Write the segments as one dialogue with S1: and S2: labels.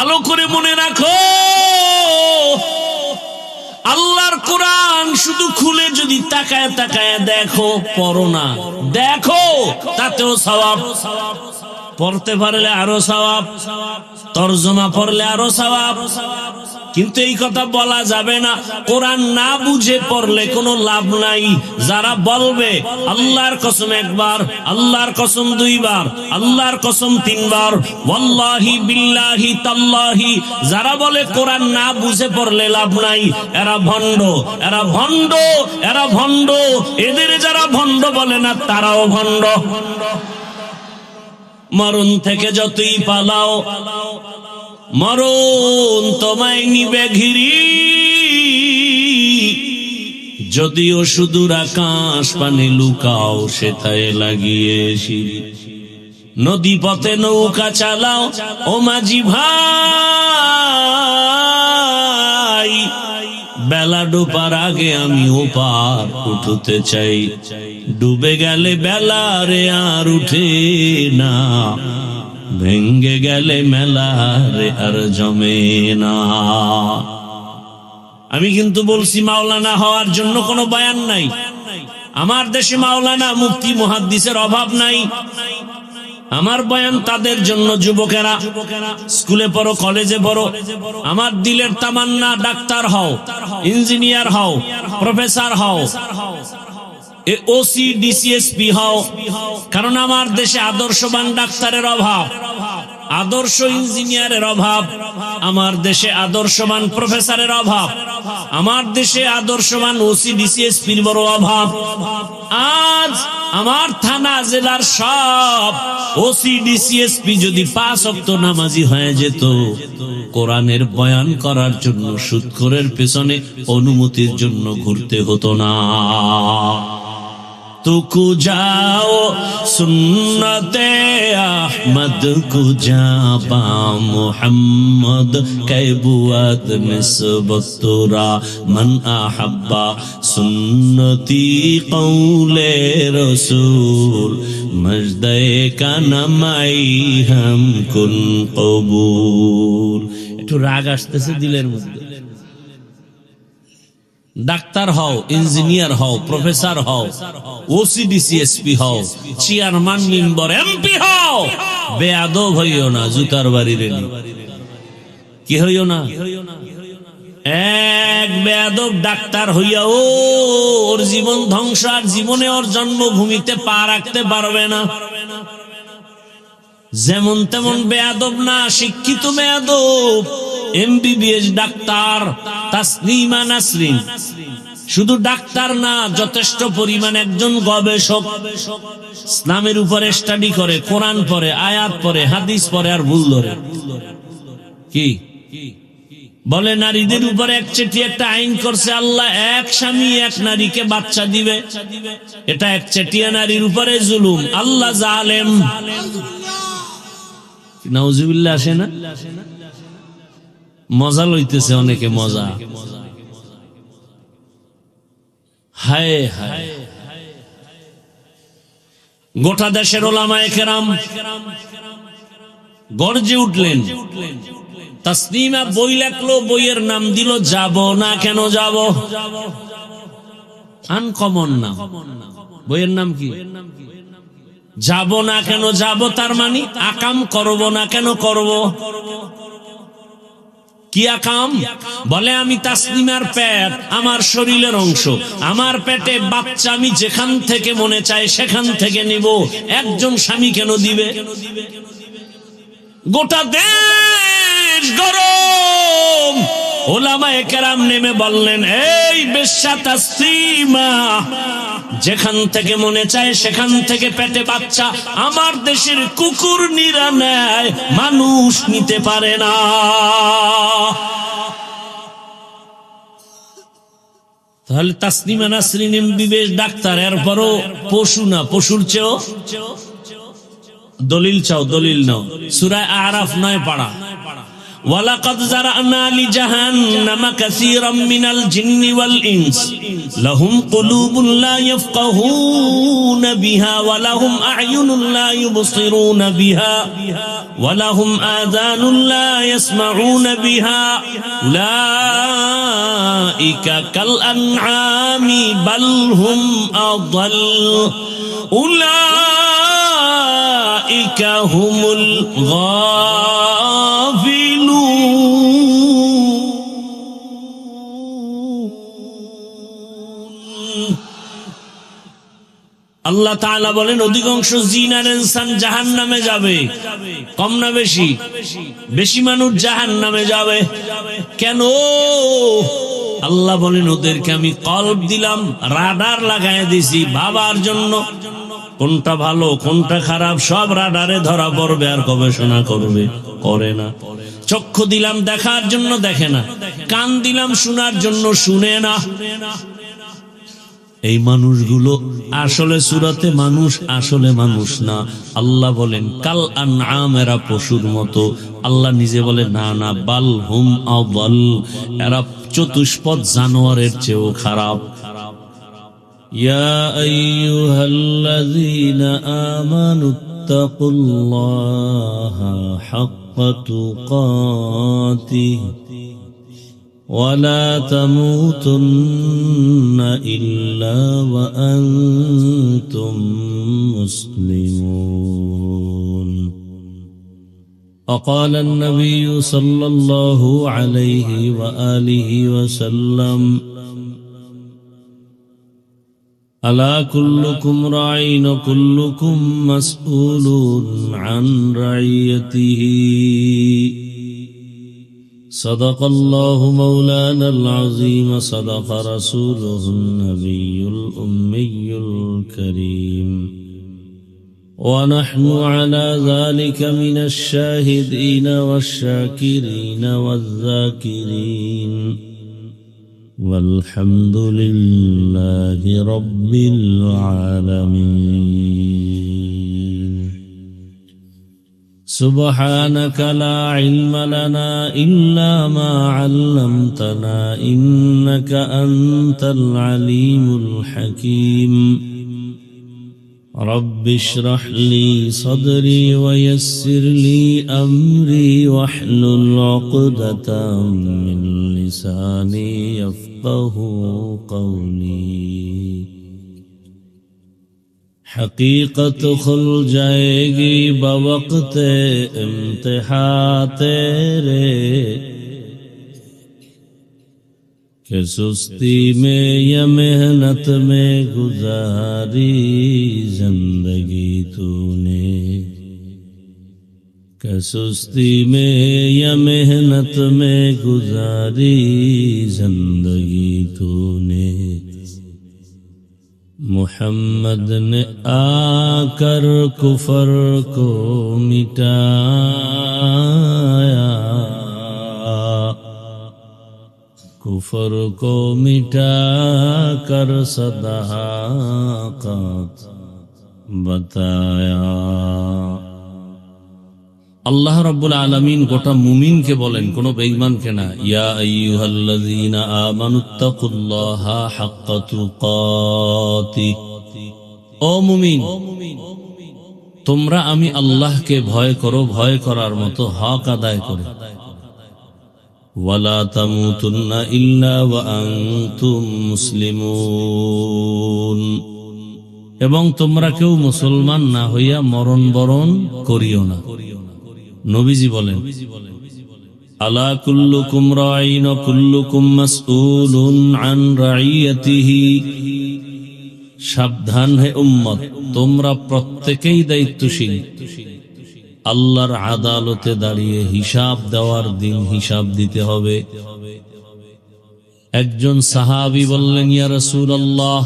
S1: ভালো করে মনে রাখো, আল্লাহর কোরআন শুধু খুলে যদি তাকায় তাকায় দেখো, পড়ো না, দেখো, তাতেও সওয়াব। পড়তে পারলে আরো সওয়াব, তরজমা পড়লে আরো সওয়াব। কিন্তু এই কথা বলা যাবে না কোরআন না বুঝে পড়লে কোনো লাভ নাই। যারা বলবে আল্লাহর কসম একবার, আল্লাহর কসম দুইবার, আল্লাহর কসম তিনবার, ওয়াল্লাহি বিল্লাহি তাল্লাহি, যারা বলে কোরআন না বুঝে পড়লে লাভ নাই, এরা ভণ্ড, এরা ভণ্ড, এরা ভণ্ড। এদের যারা ভণ্ড বলে না তারাও ভণ্ড। মরণ থেকে যতই পালাও, মরণ তোমায় নিবে ঘিরি। যদিও সুদূর আকাশ পানে লুকাও, সেথায় লাগিয়ে সিঁড়ি। নদী পথে নৌকা চালাও ও মাঝি ভাই, বেলা ডোবার আগে আমি ওপার উঠতে চাই। ডুবে গেলে বেলা রে আর উঠে না, ভেঙ্গে গেলে মেলা রে আর জমে না। আমি কিন্তু বলছি মাওলানা হওয়ার জন্য কোনো বয়ান নাই। আমার দেশে মাওলানা মুফতি মুহাদ্দিসের অভাব নাই। আমার বয়ান তাদের জন্য, যুবকেরা স্কুলে পড়ো, কলেজে পড়ো। আমার দিলের তামান্না ডাক্তার হও, ইঞ্জিনিয়ার হও, প্রফেসর হও, ওসি ডিসিএসপি হও। কারণ আমার দেশে আদর্শবান ডাক্তারের অভাব, আদর্শ ইঞ্জিনিয়ারের অভাব, আমার দেশে আদর্শবান প্রফেসরের অভাব, আমার দেশে আদর্শবান ওসি ডিসিএসপির বড় অভাব। আজ আমার থানা জেলার সব ওসি ডিসিএসপি যদি 5 ওয়াক্ত নামাজি হয়ে যেত, কোরআনের বয়ান করার জন্য সুদখোরের পেছনে অনুমতির জন্য ঘুরতে হতো না। तुकु जाओ सुन्नते अहमद को जाबा मुहम्मद कैबुअत निस्बत तुरा मन अहब्बा सुन्नती कौले रसूल मजदे का नमाई हम कुन कबूल। একটু রাগ আসতেছে দিলের মধ্যে। ডাক্তার হও, ইঞ্জিনিয়ার হও, প্রফেসর হও, ওসিডিসিএসপি হও, চেয়ারম্যান মেম্বার এমপি হও, বেয়াদব হইও না, জুতার বাড়ি রেডি। কি হইও না? এক বেয়াদব ডাক্তার হইয়া ওর জীবন ধ্বংস, আর জীবনে ওর জন্মভূমিতে পা রাখতে পারবে না। যেমন তেমন বেয়াদব না, শিক্ষিত বেয়াদব। এমবিবিএস ডাক্তার তাসনিমা নাসরিন শুধু ডাক্তার না, যথেষ্ট পরিমাণ একজন গবেষক। ইসলামের উপরে স্টাডি করে, কোরআন পড়ে, আয়াত পড়ে, হাদিস পড়ে, আর ভুল ধরে। কি বলে? নারীদের উপরে একচেটি একটা আইন করছে আল্লাহ, এক স্বামী এক নারীকে বাচ্চা দিবে। এটা একচেটিয়া নারীর উপরে জুলুম। আল্লাহ জালেম। নাউজুবিল্লাহ আসে না? মজা লইতেছে অনেকে, মজা। হায় হায়, গোটা দেশের ওলামায়ে কেরাম গর্জে উঠলেন। তাসনিমা বই লেখলো, বইয়ের নাম দিল যাব না কেন যাব। আনকমন নাম। বইয়ের নাম কি? যাব না কেন যাব। তার মানে আকাম করব না কেন করব। কি আকাম? বলে আমি তাসনিমার পেট আমার শরীরের অংশ, আমার পেটে বাচ্চা আমি যেখান থেকে মনে চায় সেখান থেকে নিব। একজন স্বামী কেন দিবে? গোটা দেশ গরম। ওলামায়ে কেরাম নেমে বললেন, এই বেশ্যা তাসনিমা, যেখান থেকে মনে চায় সেখান থেকে পেটে বাচ্চা আমার দেশের কুকুর নিরা নেয়, মানুষ নিতে পারে না। তাহলে তাসনিমা নাসরিন এমবিবিএস ডাক্তার, এরপরও পশু না, পশুর চেয়েও। দলিল চাও, দলিল নাও। সূরা আরাফ 9 পারা। ওয়ালাকাদ যারানা লিজাহান্নামা কাসীরাম মিনাল জিন্নি ওয়াল ইনস লাহুম কুলুবুন লা ইয়াফকাহুনা বিহা ওয়া লাহুম আ'য়ুনুন লা ইউবসিরুনা বিহা ওয়া লাহুম আযানুন লা ইয়াসমাউনা বিহা উলাইকা কাল আনআমি বাল হুম আযাল উলাইকা হুমুল আল্লাহ তাআলা বলেন অধিকাংশ জিন আর ইনসান জাহান্নামে যাবে। কম না বেশি? বেশি মানুষ জাহান্নামে যাবে। কেন? আল্লাহ বলেন ওদেরকে আমি কলব দিলাম, রাডার লাগায় দিছি ভাবার জন্য। কোনটা ভালো কোনটা খারাপ সব রাডারে ধরা পড়বে, আর গবেষণা করবে, করে না। চক্ষু দিলাম দেখার জন্য, দেখে না। কান দিলাম শোনার জন্য, শুনে না। এই মানুষগুলো আসলে সূরাতে মানুষ, আসলে মানুষ না। আল্লাহ বলেন কাল আনআম, এরা পশুর মতো। আল্লাহ নিজে বলে না না, বাল হুম আযাল, এরা চতুষ্পদ জানোয়ারের চেয়েও খারাপ। ইয়া আইয়ুহাল্লাযীনা আমানুত্তাকুল্লাহা হাক্কা তুকাতিহি ولا تموتن إلا وأنتم مسلمون. وقال النبي صلى الله عليه وآله وسلم ألا كلكم راع وكلكم مسؤول عن رعيته. صدق الله مولانا العظيم، صدق رسوله النبي الأمي الكريم، ونحن على ذلك من الشاهدين والشاكرين والذاكرين، والحمد لله رب العالمين. سبحانك لا علم لنا إلا ما علمتنا إنك أنت العليم الحكيم. رب اشرح لي صدري ويسر لي أمري واحلل عقدة من لساني يفقه قولي. حقیقت کھل جائے گی بوقت امتحان تیرے، کہ سستی میں یا محنت میں گزاری زندگی تو نے، کہ سستی میں یا محنت میں گزاری زندگی تو نے. محمد نے آ کر کفر کو مٹایا، کفر کو مٹا کر صداقت بتایا. আল্লাহ রাব্বুল আলামিন গোটা মুমিনকে বলেন, কোন বেঈমানকে না। ইয়া আইয়ুহাল্লাযীনা আমানুত্তাকুল্লাহা হাক্কা তুকাতিহি, ও মুমিন তোমরা আমি আল্লাহকে ভয় করো, ভয় করার মতো হক আদায় করো। ওয়ালা তামুতুন্না ইল্লা ওয়া আনতুম মুসলিমুন, এবং তোমরা কেউ মুসলমান না হইয়া মরণ বরণ করিও না। নবীজি বলেন আলা কুল্লুকুম রাঈন ওয়া কুল্লুকুম মাসউলুন আন রাইয়াতিহি, সাবধান হে উম্মত, তোমরা প্রত্যেকেই দায়িত্বশীল। আল্লাহর আদালতে দাঁড়িয়ে হিসাব দেওয়ার দিন হিসাব দিতে হবে। একজন সাহাবী বললেন, ইয়া রাসূলুল্লাহ,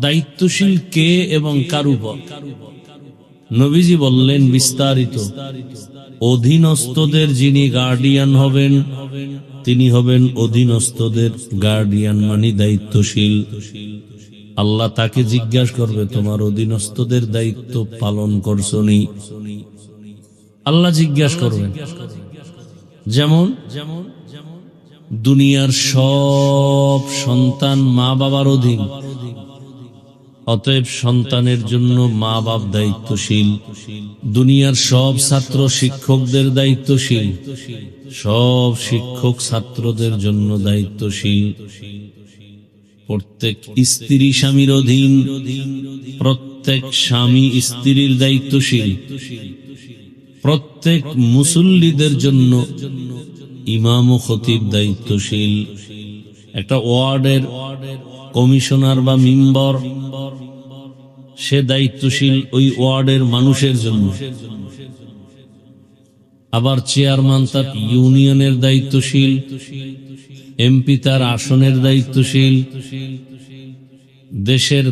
S1: দায়িত্বশীল কে এবং কার উপর? নবীজি বললেন বিস্তারিত। অধীনস্থদের যিনি গার্ডিয়ান হবেন তিনি হবেন অধীনস্থদের গার্ডিয়ান, মানে দায়িত্বশীল। আল্লাহ তাকে জিজ্ঞাসা করবে, তোমার অধীনস্থদের দায়িত্ব পালন করছো নি? আল্লাহ জিজ্ঞাসা করবেন। যেমন দুনিয়ার সব সন্তান মা বাবার অধীন, অতএব সন্তানের জন্য মা বাপ দায়িত্বশীল। দুনিয়ার সব ছাত্র শিক্ষকদের দায়িত্বশীল, সব শিক্ষক ছাত্রদের জন্য দায়িত্বশীল। প্রত্যেক স্ত্রী স্বামীর অধীন, প্রত্যেক স্বামী স্ত্রীর দায়িত্বশীল। প্রত্যেক মুসল্লিদের জন্য ইমাম ও খতিব দায়িত্বশীল। একটা ওয়ার্ডের কমিশনার বা মেম্বার, সে দায়িত্বশীল ওই ওয়ার্ডের মানুষের জন্য। আবার চেয়ারম্যান তার ইউনিয়নের দায়িত্বশীল, এমপি তার আসনের দায়িত্বশীল, দেশের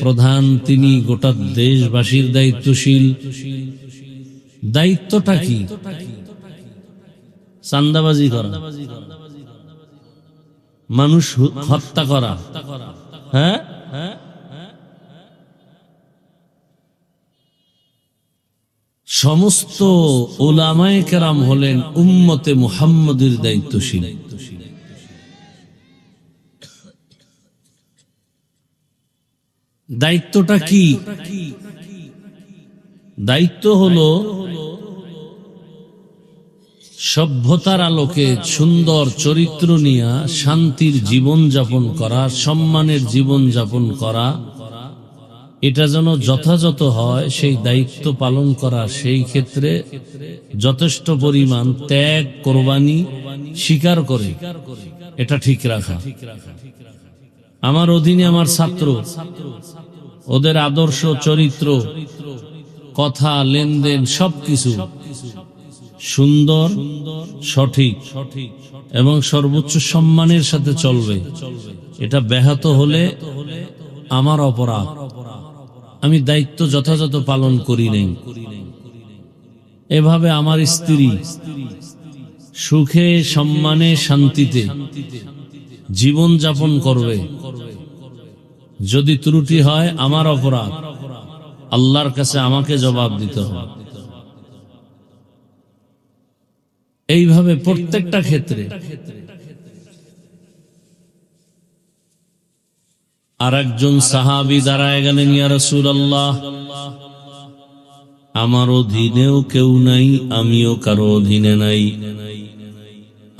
S1: প্রধান তিনি গোটা দেশবাসীর দায়িত্বশীল। দায়িত্বটা কি? চাঁদাবাজি করা, মানুষ হত্যা করা, হ্যাঁ, সমস্ত উলামায়ে কেরাম হলেন উম্মতে মুহাম্মদের দায়িত্বশীল। দায়িত্বটা কি? দায়িত্ব হলো সভ্যতার আলোকে সুন্দর চরিত্র নিয়ে শান্তির জীবন যাপন করা, সম্মানের জীবন যাপন করা। এটা যেন যথাযথ হয় সেই দায়িত্ব পালন করা, সেই ক্ষেত্রে যথেষ্ট পরিমাণ ত্যাগ কোরবানি স্বীকার করে এটা ঠিক রাখা। আমার অধীনে আমার ছাত্র, ওদের আদর্শ চরিত্র, কথা, লেনদেন সবকিছু সুন্দর, সঠিক এবং সর্বোচ্চ সম্মানের সাথে চলবে। এটা ব্যাহত হলে আমার অপরাধ, আমি দায়িত্ব যথাযথ পালন করি নাই। এভাবে আমার স্ত্রী সুখে সম্মানে শান্তিতে জীবন যাপন করবে। যদি ত্রুটি হয় আমার অপরাধ, আল্লাহর কাছে আমাকে জবাব দিতে হবে। এইভাবে প্রত্যেকটা ক্ষেত্রে। আর একজন সাহাবী দাঁড়ায় গেলেন, ইয়া রাসূলুল্লাহ, আমার অধীনেও কেউ নাই, আমিও কারো অধীনে নাই,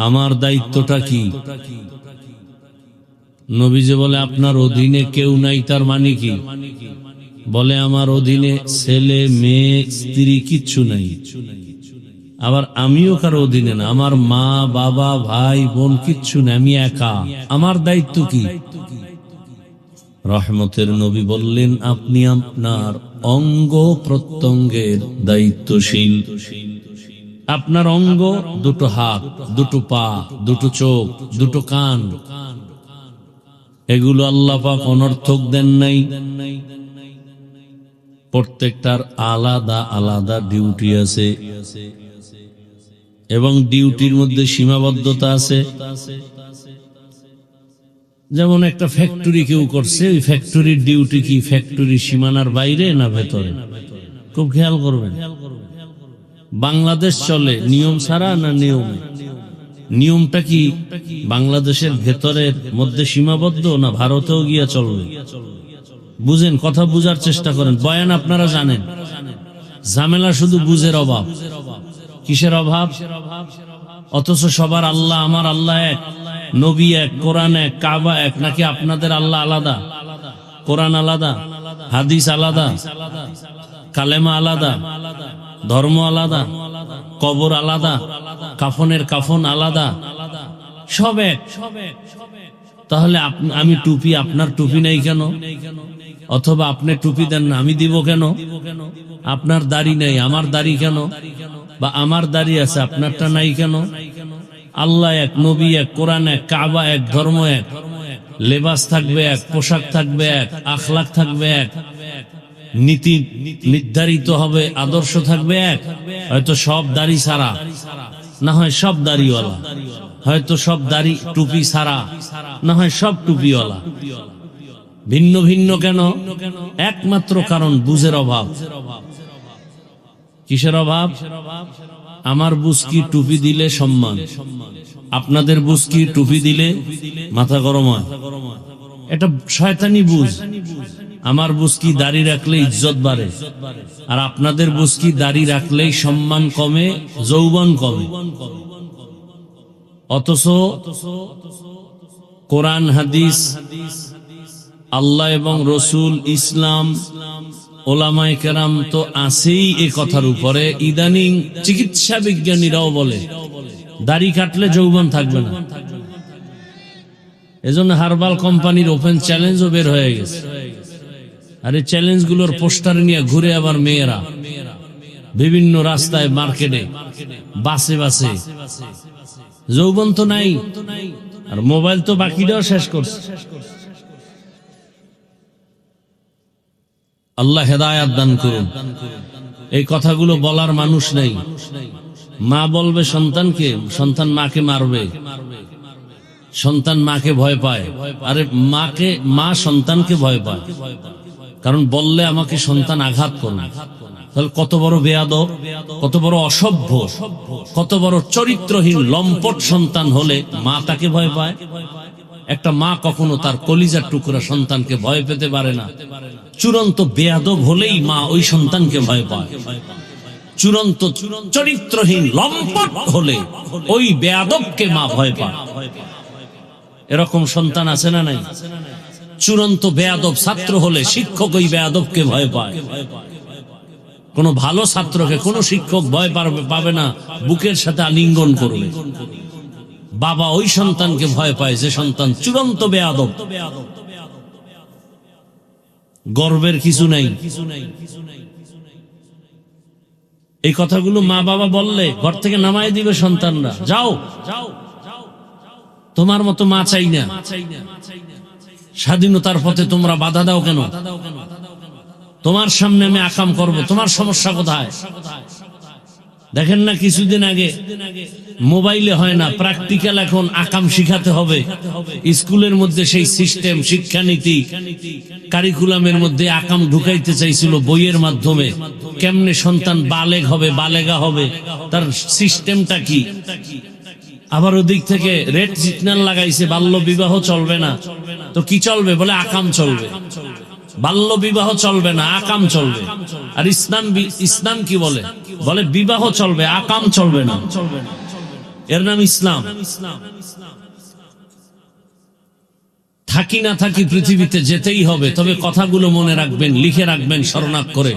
S1: আমার দায়িত্বটা কি? নবীজি বলে, আপনার অধীনে কেউ নাই তার মানে কি? বলে, আমার অধীনে ছেলে মেয়ে স্ত্রী কিচ্ছু নাই, আবার আমিও কারো অধীনে না, আমার মা বাবা ভাই বোন কিচ্ছু নেই, আমি একা, আমার দায়িত্ব কি? রহমতের নবী বললেন, আপনি আপনার অঙ্গ প্রত্যঙ্গের দায়িত্বশীল। আপনার অঙ্গ, দুটো হাত, দুটো পা, দুটো চোখ, দুটো কান, এগুলো আল্লাহ পাক অনর্থক দেন নাই। প্রত্যেকটার আলাদা আলাদা ডিউটি আছে এবং ডিউটির মধ্যে সীমাবদ্ধতা আছে। যেমন একটা ফ্যাক্টরি কেউ করছে, ওই ফ্যাক্টরির ডিউটি কি ফ্যাক্টরির সীমানার বাইরে না ভেতরে? খুব খেয়াল করবেন। বাংলাদেশ চলে নিয়ম ছাড়া না নিয়মে? নিয়মটা কি বাংলাদেশের ভেতরের মধ্যে সীমাবদ্ধ না ভারতেও গিয়া চলবে? বুঝেন, কথা বুঝার চেষ্টা করেন। বয়ান আপনারা জানেন, ঝামেলা শুধু বুঝের অভাব। কিসের অভাব? অথচ সবার আল্লাহ, আমার আল্লাহ এক, নবী এক, কোরআন এক, কাবা এক, নাকি আপনাদের আল্লাহ আলাদা, কোরআন আলাদা, হাদিস আলাদা, কালেমা আলাদা, ধর্ম আলাদা, কবর আলাদা, কাফনের কাফন আলাদা, সব এক। তাহলে আমি টুপি, আপনার টুপি নাই কেন? অথবা আপনি টুপি দেন না, আমি দিব কেন? আপনার দাড়ি নাই, আমার দাড়ি কেন? বা আমার দাড়ি আছে, আপনারটা নাই কেন? আল্লাহ এক, নবী এক, কোরআন এক, কাবা এক, ধর্ম এক, লেবাস থাকবে এক, পোশাক থাকবে এক, আখলাক থাকবে এক, নীতি নির্ধারিত হবে, আদর্শ থাকবে এক। হয়তো সব দাড়ি ছাড়া, না হয় সব দাড়িওয়ালা, হয়তো সব দাড়ি টুপি ছাড়া, না হয় সব টুপিওয়ালা। ভিন্ন ভিন্ন কেন? একমাত্র কারণ বুঝের অভাব। কিসের অভাব? আমার বুঝকি টুপি দিলে সম্মান, আপনাদের বুঝকি টুপি দিলে মাথা গরম হয়। এটা শয়তানি বুঝ। আমার বুঝকি দাড়ি রাখলে ইজ্জত বাড়ে, আর আপনাদের বুঝকি দাড়ি রাখলেই সম্মান কমে, যৌবন কমে। অথচ কোরআন হাদিস, আল্লাহ এবং রসুল, ইসলাম, ওলামায়ে কেরাম তো আছেই এ কথার উপরে। ইদানিং চিকিৎসা বিজ্ঞানীরাও বলে দাড়ি কাটলে যৌবন থাকবে না। এজন্য হার্বাল কোম্পানির ওপেন চ্যালেঞ্জও বের হয়ে গেছে। আর এই চ্যালেঞ্জ গুলোর পোস্টার নিয়ে ঘুরে আবার মেয়েরা বিভিন্ন রাস্তায়, মার্কেটে, বাসে বাসে। যৌবন তো নাই, আর মোবাইল তো বাকিটাও শেষ করছে। আল্লাহ হেদায়াত দান করুন। এই কথাগুলো বলার মানুষ নেই। মা বলবে সন্তানকে, সন্তান মাকে মারবে, সন্তান মাকে ভয় পায়। আরে মা সন্তানকে ভয় পায়, কারণ বললে আমাকে সন্তান আঘাত করবে। তাহলে কত বড় বেয়াদব, কত বড় অসভ্য, কত বড় চরিত্রহীন লম্পট সন্তান হলে মা তাকে ভয় পায়। একটা মা কখনো তার কলিজার টুকরা সন্তানকে ভয় পেতে পারে না। চূড়ান্ত বেয়াদব হলেই মা ওই সন্তানকে ভয় পায়। চূড়ান্ত চরিত্রহীন লম্পট হলে ওই বেয়াদবকে মা ভয় পায়। এরকম সন্তান আছে না নাই? চূড়ান্ত বেয়াদব ছাত্র হলে শিক্ষক ওই বেয়াদবকে ভয় পায়। কোন ভালো ছাত্রকে কোন শিক্ষক ভয় পাবে না, বুকের সাথে আলিঙ্গন করবে। বাবা ওই সন্তানকে ভয় পায় যে সন্তান চূড়ান্ত বেয়াদব। গর্বের কিছু নাই। এই কথাগুলো মা বাবা বললে ঘর থেকে নামাই দিবে সন্তানরা। যাও, তোমার মতো মা চাই না। স্বাধীনতার পথে তোমরা বাধা দাও কেন? তোমার সামনে আমি আকাম করব, তোমার সমস্যা কোথায়? দেখেন না কিছুদিন আগে মোবাইলে হয় না, প্র্যাকটিক্যাল এখন আকাম শিখাতে হবে। স্কুলের মধ্যে সেই সিস্টেম, শিক্ষানীতি, কারিকুলামের মধ্যে আকাম ঢুকাইতে চাইছিল বইয়ের মাধ্যমে। কেমনে সন্তান বালেগ হবে, বালেগা হবে, তার সিস্টেমটা কি। আবার ওদিক থেকে রেড সিগন্যাল লাগাইছে, বাল্য বিবাহ চলবে না। তো কি চলবে? বলে আকাম চলবে। বাল্য বিবাহ চলবে না, আকাম চলবে। আর ইসলাম কি বলে? বলে বিবাহ চলবে, আকাম চলবে না। এর নাম ইসলাম। থাকি না থাকি পৃথিবীতে যেতেই হবে। তবে কথাগুলো মনে রাখবেন, লিখে রাখবেন স্মরণাক করে।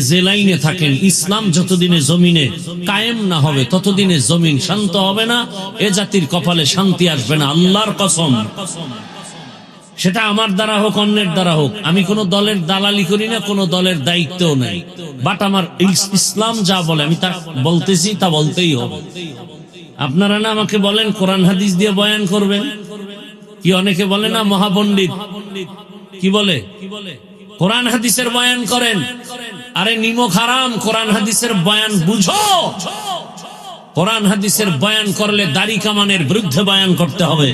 S1: যে লাইনে থাকেন, ইসলাম যতদিনে জমিনে কায়েম না হবে ততদিনে জমিন শান্ত হবে না। এ জাতির কপালে শান্তি আসবে না, আল্লাহর কসম। সেটা আমার দ্বারা হোক, অন্যের দ্বারা হোক। আমি কোন দলের দালালি করি না, কোন দলের দায়িত্বও নেই। বাট আমার ইসলাম যা বলে আমি তা বলতেছি, তা বলতেই হবে। আপনারা না আমাকে বলেন কোরআন হাদিস দিয়ে বয়ান করবেন, কি অনেকে বলে না মহাপণ্ডিত, কি বলে কোরআন হাদিসের বয়ান করেন। আরে নিমক হারাম, কোরআন হাদিসের বয়ান বুঝো। কোরআন হাদিসের বয়ান করলে দাড়ি কামানের বিরুদ্ধে বয়ান করতে হবে।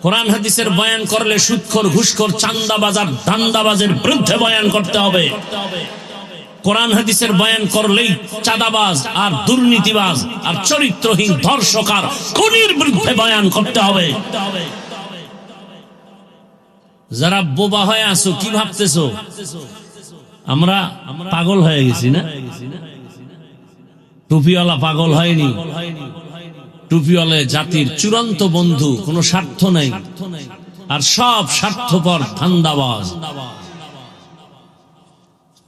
S1: কোরআন হাদিসের বয়ান করলে সুদখোর, ঘুষখোর, চাঁদাবাজ আর ধান্দাবাজের বিরুদ্ধে বয়ান করতে হবে। কোরআন হাদিসের বয়ান করলেই চাঁদাবাজ আর দুর্নীতিবাজ আর চরিত্রহীন ধর্ষক আর খুনির বিরুদ্ধে বয়ান করতে হবে। যারা বোবা হয়ে আছো, কি ভাবতেছো আমরা পাগল হয়ে গেছি? না, টুপিওয়ালা পাগল হয়নি। টুপিওয়ালা জাতির চূড়ান্ত বন্ধু, কোনো স্বার্থ নেই, আর সব স্বার্থপর ধান্দাবাজ।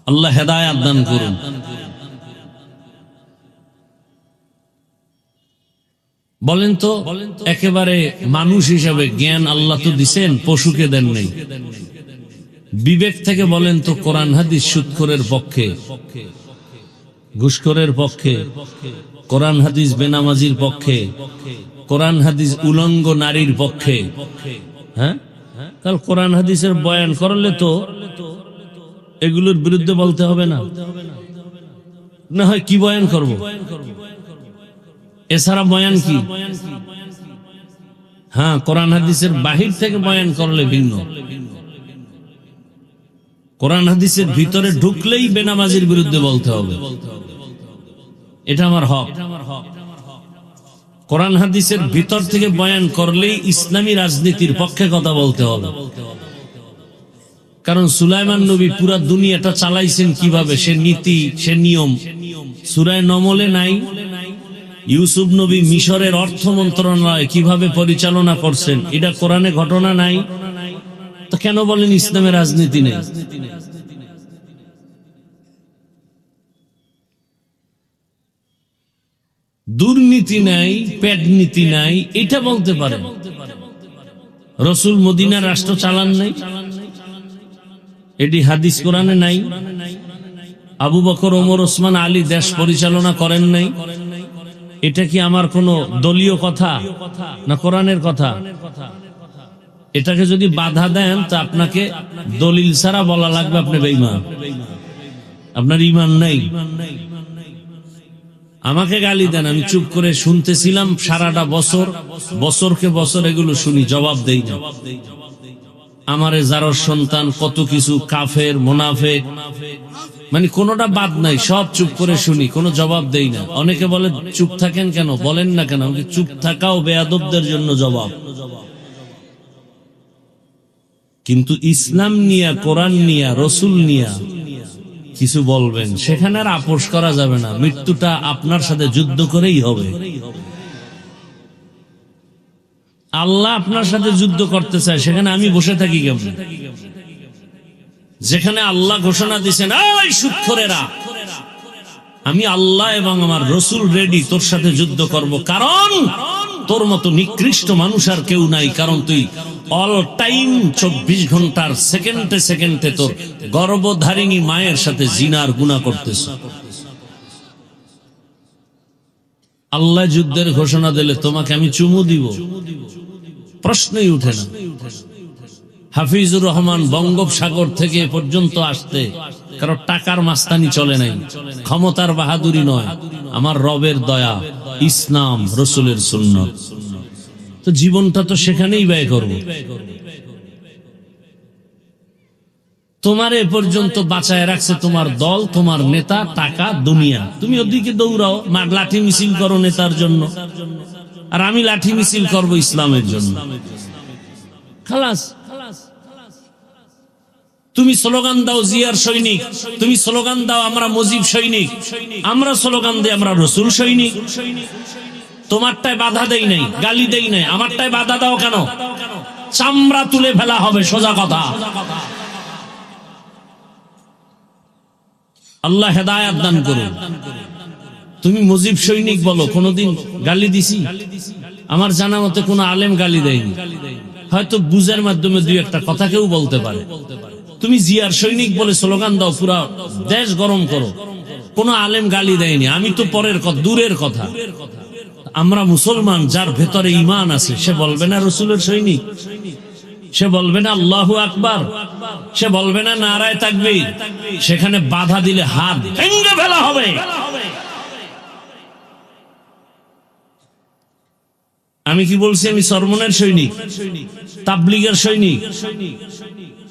S1: আল্লাহ হেদায়াত দান করুন। বলেন তো, একেবারে মানুষ হিসাবে জ্ঞান আল্লাহ তো দিছেন, পশুকে দেন নাই। বিবেক থেকে বলেন তো, কোরআন হাদিস সুদখোরের পক্ষে, ঘুষখোরের পক্ষে, কোরআন হাদিস বেনামাজির পক্ষে, কোরআন হাদিস উলঙ্গ নারীর পক্ষে। হ্যাঁ, তাহলে কোরআন হাদিসের বয়ান করলে তো এগুলোর বিরুদ্ধে বলতে হবে না। না হয় কি বয়ান করব? এছাড়া বয়ান কি? হ্যাঁ, কোরআন হাদিসের বাহির থেকে বয়ান করলে ভিন্ন। কোরআন হাদিসের ভিতরে ঢুকলেই বেনামাজির বিরুদ্ধে বলতে হবে। এটা আমার হক। কোরআন হাদিসের ভিতর থেকে বয়ান করলেই ইসলামী রাজনীতির পক্ষে কথা বলতে হবে। কারণ সুলাইমান নবী পুরা দুনিয়াটা চালাইছেন কিভাবে, সে নীতি, সে নিয়ম সূরা নমলে নাই। ইউসুফ নবী মিশরের অর্থ মন্ত্রণালয় কিভাবে পরিচালনা করছেন, এটা কোরআনে ঘটনা নাই। তো কেন বলেন ইসলামের রাজনীতি নেই? দুর্নীতি নাই, পেট নীতি নাই, এটা বলতে পারে। রাসূল মদিনার রাষ্ট্র চালান নাই, এটি হাদিস কোরআনে নাই। আবু বকর, ওমর, ওসমান, আলী দেশ পরিচালনা করেন নাই, এটা কি আমার কোনো দলীয় কথা না কোরআনের কথা? এটাকে যদি বাধা দেন তা আপনাকে দলিল ছাড়া বলা লাগবে আপনি বেঈমান, আপনার ঈমান নাই। আমাকে গালি দেন, আমি চুপ করে শুনতেছিলাম সারাটা বছর, বছরকে বছর এগুলো শুনি, জবাব দেই না। আমারে যারর সন্তান কত কিছু, কাফের, মুনাফিক, মানে কোনোটা বাদ নাই, সব চুপ করে শুনি, কোনো জবাব দেই না। অনেকে বলে চুপ থাকেন কেন, বলেন না কেন? চুপ থাকাও বেয়াদবদের জন্য জবাব। কিন্তু ইসলাম নিয়া, কোরআন নিয়া, রসুল নিয়া কিছু বলবেন, সেখানে আর আপোষ করা যাবে না। মৃত্যুটা আপনার সাথে যুদ্ধ করেই হবে। আল্লাহ আপনার সাথে যুদ্ধ করতে চায়, সেখানে আমি বসে থাকি কেমন? যেখানে আল্লাহ ঘোষণা দিয়েছেন, এই সুদখোরেরা, আমি আল্লাহ এবং আমার রসুল রেডি তোর সাথে যুদ্ধ করব, কারণ তোর মতো নিকৃষ্ট মানুষ আর কেউ নাই। কারণ তুই অল টাইম 24 ঘন্টার সেকেন্ডে সেকেন্ডে তোর গর্ভধারিণী মায়ের সাথে জিনার গুনাহ করতেছ। আল্লাহ যুদ্ধের ঘোষণা দিলে তোমাকে আমি চুমু দিব, প্রশ্নই উঠে না। হাফিজুর রহমান বঙ্গোপসাগর থেকে পর্যন্ত আসতে কারণ টাকার মাস্তানি চলে নাই, ক্ষমতার বাহাদুরি নয়, আমার রবের দয়া, ইসলাম, রসুলের সুন্নাত। তো জীবনটা তো সেখানেই ব্যয় করব। তোমার এ পর্যন্ত বাঁচায় রাখছে তোমার দল, তোমার নেতা, টাকা, দুনিয়া। তুমি ওদিকে দৌড়াও, লাঠি মিছিল করো নেতার জন্য, আর আমি লাঠি মিছিল করব ইসলামের জন্য। খালাস। তুমি স্লোগান দাও জিয়ার সৈনিক, তুমি স্লোগান দাও আমরা মুজিব সৈনিক, আমরা স্লোগান দিই আমরা রসুল সৈনিক। তোমারটায় বাধা দেই নাই, গালি দেই নাই, আমারটায় বাধা দাও কেন? চামড়া তুলে ফেলা হবে, সোজা কথা। আল্লাহ হেদায়েত দান করুন। তুমি মুজিব সৈনিক বলো, কোনদিন গালি দিছি? আমার জানা মতে কোনো আলেম গালি দেয়নি, হয়তো বুঝের মাধ্যমে দুই একটা কথা কেউ বলতে পারে। তুমি জিয়ার সৈনিক বলে স্লোগান দাও, পুরা দেশ গরম করো, কোন আলেম গালি দেয়নি। আমি তো পরের কথা, দূরের কথা। আমরা মুসলমান, যার ভেতরে ঈমান আছে, সে বলবে না রসুলের সৈনিক? সে বলবে না আল্লাহু আকবার? সে বলবে না নারায়ে তাকবীর? সেখানে বাধা দিলে হাত ভেঙে ফেলা হবে। আমি কি বলছি? আমি সরমনের সৈনিক, তাবলীগের সৈনিক।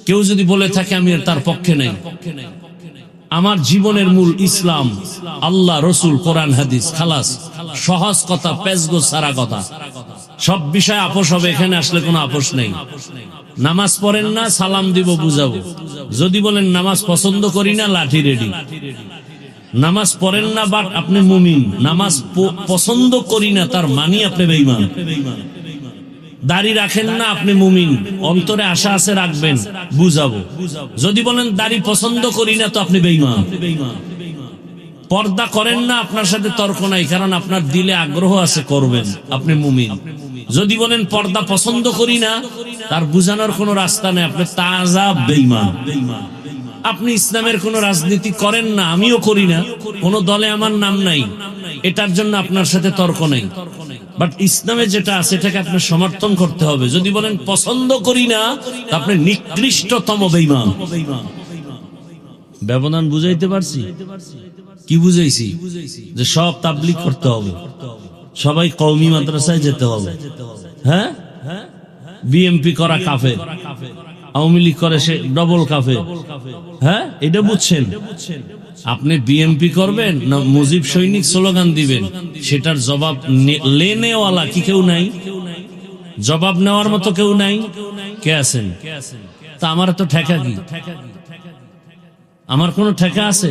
S1: কেউ যদি বলে থাকে আমি তার পক্ষে নেই। আমার জীবনের মূল ইসলাম, আল্লাহ, রসুল, কোরআন, হাদিস। খালাস, সহজ কথা, পেজগো সারা কথা। সব বিষয় আপোষ হবে, এখানে আসলে কোনো আপোষ নেই। নামাজ পড়েন না, সালাম দিব, বুঝাবো। যদি বলেন নামাজ পছন্দ করি না, লাঠি রেডি। নামাজ পড়েন না বাট আপনি মুমিন, নামাজ পছন্দ করি না তার মানি আপনি বেঈমান। দাড়ি রাখেন না, আপনি মুমিন, অন্তরে আশা আছে, রাখবেন, বুঝাবো। যদি বলেন দাড়ি পছন্দ করি না, তো আপনি বেঈমান। পর্দা করেন না, আপনার সাথে তর্ক নাই, কারণ আপনার দিলে আগ্রহ আছে, করবেন, আপনি মুমিন। যদি বলেন পর্দা পছন্দ করি না, তার বুঝানোর কোনো রাস্তা নেই, আপনি তাজা বেঈমান। আপনি ইসলামের কোন রাজনীতি করেন না, আমিও করি না, কোন দলে আমার নাম নাই, এটার জন্য আপনার সাথে তর্ক নেই। বাট ইসলামে যেটা আছে এটাকে আপনার সমর্থন করতে হবে। যদি বলেন পছন্দ করি না, আপনি নিকৃষ্টতম বেঈমান। ব্যবধান বুঝাইতে পারছি? কি বুঝাইছি? যে সব তাবলীগ করতে হবে, সবাই কওমি মাদ্রাসায় যেতে হবে। হ্যাঁ, বিএমপি করা কাফের, আওয়ামী লীগ করে সে ডবল কাফের। হ্যাঁ, এটা বুঝছেন? আপনি বিএমপি করবেন না মুজিব সৈনিক স্লোগান দিবেন, সেটার জবাব লেনেওয়ালা কি কেউ নাই? জবাব নেওয়ার মতো কেউ নাই? কে আছেন? তা আমার তো ঠেকা কি? আমার কোন ঠেকা আছে?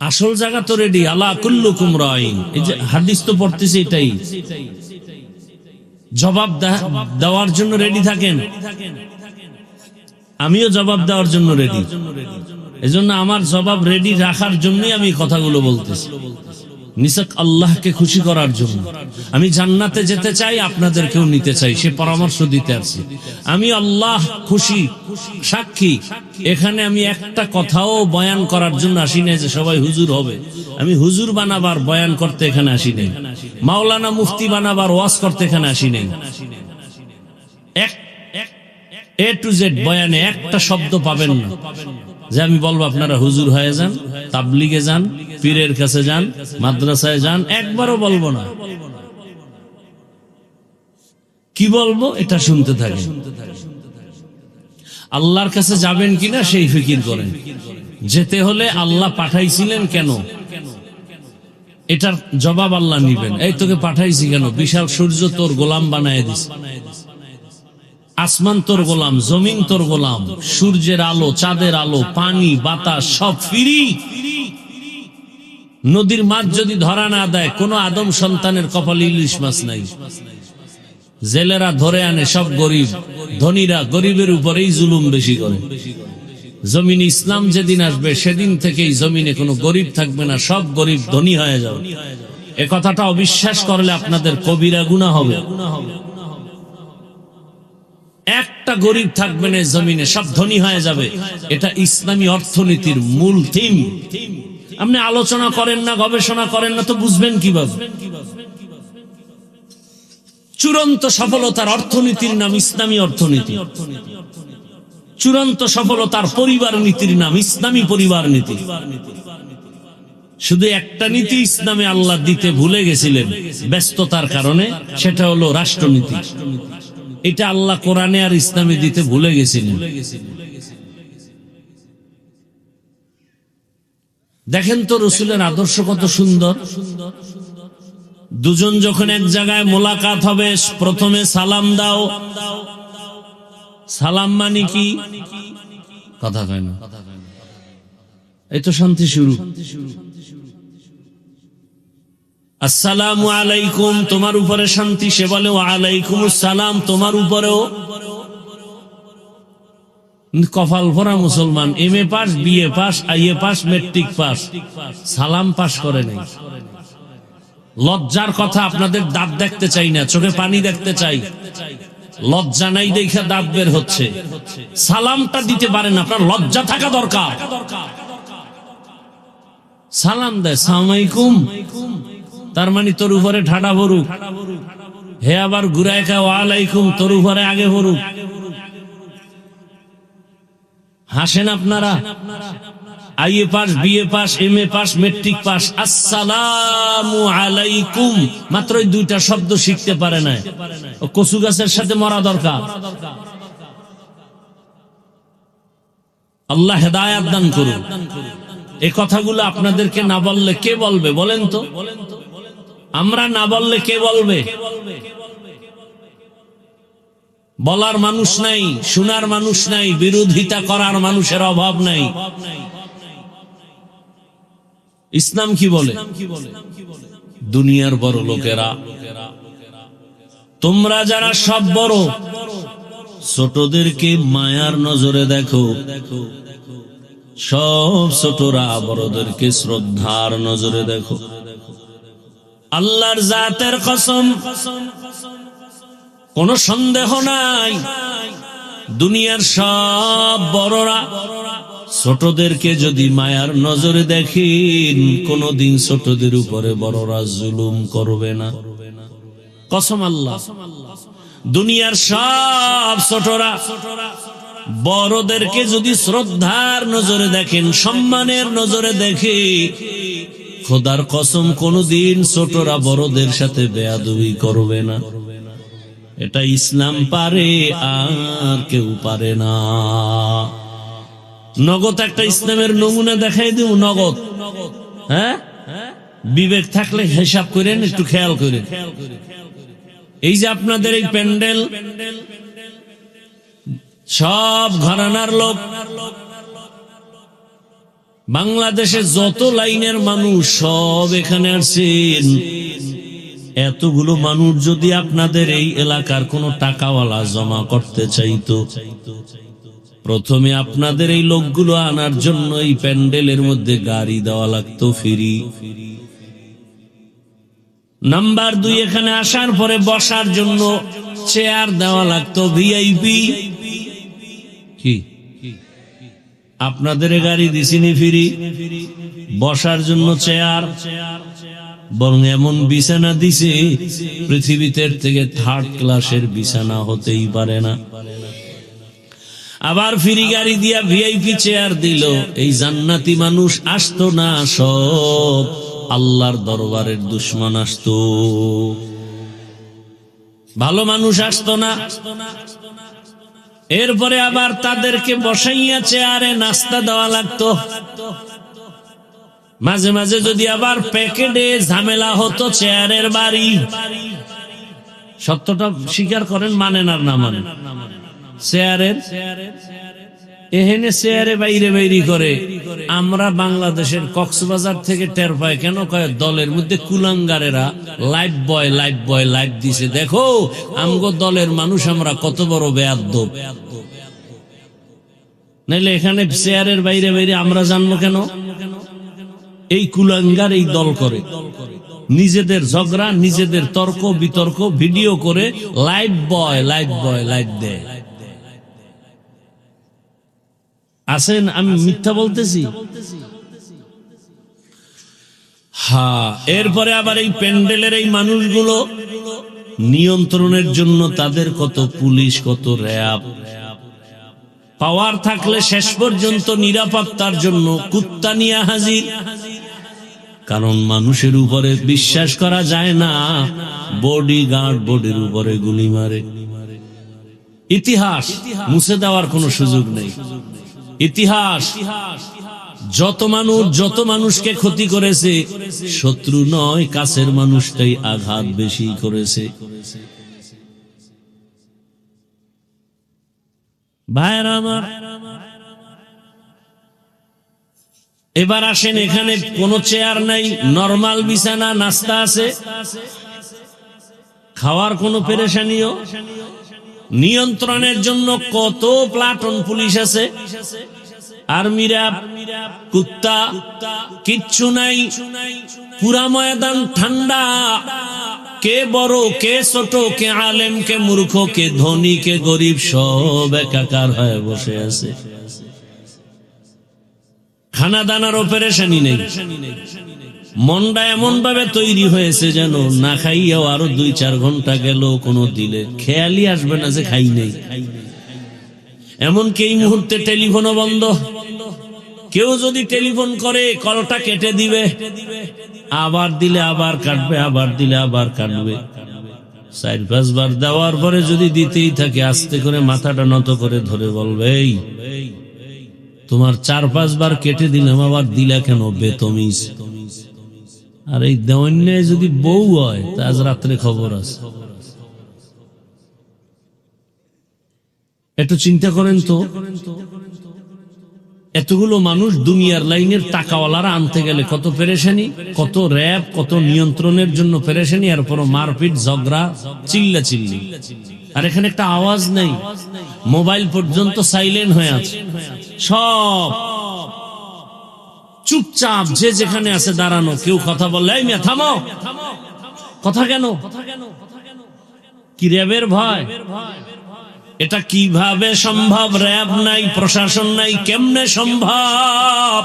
S1: আসল জায়গা তো রেডি। আলা কুল্লুকুম রাইন, এই যে হাদিস তো পড়তেছি, এটাই জবাব দেওয়ার জন্য রেডি থাকেন। আমিও জবাব দেওয়ার জন্য রেডি। এজন্য আমার জবাব রেডি রাখার জন্যই আমি কথাগুলো বলতেছি, নিছক আল্লাহকে খুশি করার জন্য। আমি জান্নাতে যেতে চাই, আপনাদেরকেও নিতে চাই, সে পরামর্শ দিতে আসছি। আমি আল্লাহ খুশি সাক্ষী, এখানে আমি একটা কথাও বয়ান করার জন্য আসি নাই যে সবাই হুজুর হবে। আমি হুজুর বানাবার বয়ান করতে এখানে আসি নাই, মাওলানা মুফতি বানাবার ওয়াজ করতে এখানে আসি নাই। এ টু জেড বয়ানে একটা শব্দ পাবেন না যে আমি বলবো আপনারা হুজুর হয়ে যান, তাবলিগে যান, পীরের কাছে যান, মাদ্রাসায় যান, একবারও বলবো না। কি বলবো এটা শুনতে থাকে। আল্লাহর কাছে যাবেন কিনা সেই ফিকির করেন। যেতে হলে আল্লাহ পাঠাইছিলেন কেন, এটার জবাব আল্লাহ নিবেন। এই তোকে পাঠাইছি কেন? বিশাল সূর্য তোর গোলাম বানায় দিস, আসমান তোর গোলাম, জমিন তোর গোলাম, সূর্যের আলো, চাঁদের আলো, পানি, বাতাস সব ফ্রি। নদীর মাছ যদি ধরা না দেয়, কোন আদম সন্তানের কপালে ইলিশ মাছ নাই। জেলেরা ধরে আনে সব গরিব, ধনীরা গরিবের উপরেই জুলুম বেশি করে। জমিনে ইসলাম যেদিন আসবে সেদিন থেকেই জমিনে কোনো গরিব থাকবে না, সব গরিব ধনী হয়ে যাবে। এ কথাটা অবিশ্বাস করলে আপনাদের কবিরা গুনাহ হবে। একটা গরিব থাকবে না জমিনে, সব ধনী হয়ে যাবে। এটা ইসলামী অর্থনীতির মূল থিম। আপনি আলোচনা করেন না, গবেষণা করেন না, তো বুঝবেন কিভাবে? চূড়ান্ত সফলতার অর্থনীতির নাম ইসলামী অর্থনীতি। চূড়ান্ত সফলতার পরিবার নীতির নাম ইসলামী পরিবার নীতি। শুধু একটা নীতি ইসলামে আল্লাহ দিতে ভুলে গেছিলেন ব্যস্ততার কারণে, সেটা হলো রাষ্ট্রনীতি। এটা আল্লাহ কোরআনে আর ইসলামে দিতে ভুলে গেছিলেন। দেখেন তো রসুলের আদর্শ কত সুন্দর। দুজন যখন এক জায়গায় মোলাকাত হবে, প্রথমে সালাম দাও। সালাম মানে কি? কথা কয় না, এই তো শান্তি শুরু। আসসালামু আলাইকুম, তোমার উপরে শান্তি। সে বলে ওয়ালাইকুম আসসালাম, তোমার উপরেও। কপাল ভরা মুসলমান, MA pass, BA pass, IA pass, matric pass, সালাম পাস করে নাই। লজ্জার কথা, আপনাদের দাঁত দেখতে চাই না, চোখে পানি দেখতে চাই। লজ্জা নাই দেখে দাঁত বের হচ্ছে। সালামটা দিতে পারেন, আপনার লজ্জা থাকা দরকার। সালাম দেয় সালাম আলাইকুম, তার মানে তোর উপরে ঠাডা ভরুক। হে আবার ঘুরায় খায় ওয়ালাইকুম, তোর উপরে আগে ভরুক। হাসেন আপনারা। IA pass, BA pass, MA pass, matric pass, আসসালামু আলাইকুম, মাত্র দুইটা শব্দ শিখতে পারে না। ও কচু গাছের সাথে মরা দরকার। আল্লাহ হেদায়াত দান করুন। এই কথাগুলো আপনাদেরকে না বললে কে বলবে বলেন তো? আমরা না বললে কে বলবে? বলার মানুষ নাই, শোনার মানুষ নাই, বিরোধিতা করার মানুষের অভাব নাই। ইসলাম কি বলে? দুনিয়ার বড় লোকেরা, তোমরা যারা সব বড়, ছোটদেরকে মায়ার নজরে দেখো। সব ছোটরা বড়দেরকে শ্রদ্ধার নজরে দেখো। আল্লাহর জাতের কসম, কোন সন্দেহ নাই, দুনিয়ার সব বড়রা ছোটদেরকে যদি মায়ার নজরে দেখেন, কোনদিন ছোটদের উপরে বড়রা জুলুম করবে না। কসম আল্লাহ। দুনিয়ার সব ছোটরা বড়দেরকে যদি শ্রদ্ধার নজরে দেখেন, সম্মানের নজরে দেখে, খোদার কসম কোনদিন ছোটরা বড়দের সাথে বেয়াদবি করবে না। এটা ইসলাম পারে, আর কেউ পারে না। নগদ একটা ইসলামের নমুনা দেখাই দিব, নগদ। হ্যাঁ, বিবেক থাকলে হিসাব করেন, একটু খেয়াল করেন। এই যে আপনাদের এই প্যান্ডেল, সব ঘরানার লোক, বাংলাদেশে যত লাইনের মানুষ সব এখানে আসছেন। এতগুলো মানুষ যদি আপনাদের এই এলাকার কোন টাকাওয়ালা জমা করতে চাইতো, প্রথমে আপনাদের এই লোকগুলো আনার জন্য এই প্যান্ডেলের মধ্যে গাড়ি দেওয়া লাগতো ফ্রি। নাম্বার 2, এখানে আসার পরে বসার জন্য চেয়ার দেওয়া লাগতো ভিআইপি। কি আপনাদের গাড়ি দিছিনি ফ্রি? বসার জন্য চেয়ার, বরং এমন বিছানা দিছে পৃথিবীতে থেকে 3rd ক্লাসের বিছানা হতেই পারে না। আবার ফ্রি গাড়ি দিয়া ভিআইপি চেয়ার দিল। এই জান্নাতি মানুষ আসতো না, সব আল্লাহর দরবারের দুশমন আসতো, ভালো মানুষ আসতো না। এরপরে আবার তাদেরকে বসাইয়া চেয়ারে নাস্তা দেওয়া লাগতো। মাঝে মাঝে যদি আবার প্যাকেটে ঝামেলা হতো চেয়ারের বাড়ি। সত্যটা স্বীকার করেন, মানেন আর না মানেন, চেয়ারের এখানে চেয়ারে বাইরে বাইরে করে। আমরা বাংলাদেশের কক্সবাজার থেকে টের পাই, কেন কয় দলের মধ্যে কুলাঙ্গারেরা লাইফ বয় লাইফ দিছে। দেখো আমগো দলের মানুষ আমরা কত বড় বেয়াদ্দব। নাইলে এখানে চেয়ারের বাইরে বাইরে আমরা জানবো কেন? এই কুলাঙ্গার এই দল করে, নিজেদের ঝগড়া, নিজেদের তর্ক বিতর্ক ভিডিও করে লাইফ বয় লাইফ দেয়। আছেন, আমি মিথ্যা বলতেছি? হ্যাঁ। এরপরে আবার এই প্যান্ডেলের এই মানুষগুলো নিয়ন্ত্রণের জন্য তাদের কত পুলিশ, কত র্যাব, পাওয়ার থাকলে শেষ পর্যন্ত নিরাপত্তার জন্য কুত্তা নিয়ে হাজির। কারণ মানুষের উপরে বিশ্বাস করা যায় না, বডিগার্ড বডির উপরে গুলি মারে। ইতিহাস মুছে দেওয়ার কোনো সুযোগ নেই। ইতিহাস যত মানুষকে ক্ষতি করেছে, শত্রু নয় কাছের মানুষটাই আঘাত বেশি করেছে। ভাইরা আমার, এবার আসেন, এখানে কোনো চেয়ার নাই, নরমাল বিছানা, নাস্তা আছে, খাওয়ার কোনো পেরেশানিও। নিয়ন্ত্রণের জন্য কত প্লাটুন পুলিশ আছে, আর্মিরা, কুত্তা, কিচ্ছু নাই। পুরা ময়দান ঠান্ডা, কে বড় কে ছোট, কে আলেম কে মূর্খ, কে ধনী কে গরিব, সব একাকার হয়ে বসে আছে। খানা দানারও পেরেশানি নেই। মনটা এমন ভাবে তৈরি হয়েছে যেন না খাইয়াও আরো 2-4 ঘন্টা গেল কোনো দিলে খেয়ালই আসবে না যে খাই নেই। এমনকি এই মুহূর্তে টেলিফোনও বন্ধ। কেউ যদি টেলিফোন করে কলটা কেটে দিবে, আবার দিলে আবার কাটবে, আবার দিলে আবার কাটবে। 4-5 বার দেওয়ার পরে যদি দিতেই থাকে, আস্তে করে মাথাটা নত করে ধরে বলবে, এই তোমার 4-5 বার কেটে দিলাম, আবার দিলা কেন বেতমিজ। আর এই দেওয়ান্যায় যদি বউ হয় তা আজ রাত্রে খবর আছে। একটু চিন্তা করেন তো, এতগুলো মানুষ দুনিয়ার লাইনের টাকাওয়ালারা আনতে গেলে কত পেরেশানি, কত র্যাব, কত নিয়ন্ত্রণের জন্য পেরেশানি, এরপর মারপিট, ঝগড়া, চিল্লা চিল্লি। আর এখানে একটা আওয়াজ নেই, মোবাইল পর্যন্ত সাইলেন্ট হয়ে আছে, সব চুপচাপ, যে যেখানে আছে দাঁড়ানো। কেউ কথা বললে, এই মিয়া থামো, কথা কেন? কি র্যাবের ভয়? এটা কিভাবে সম্ভব? র্যাব নাই, প্রশাসন নাই, কেমনে সম্ভব?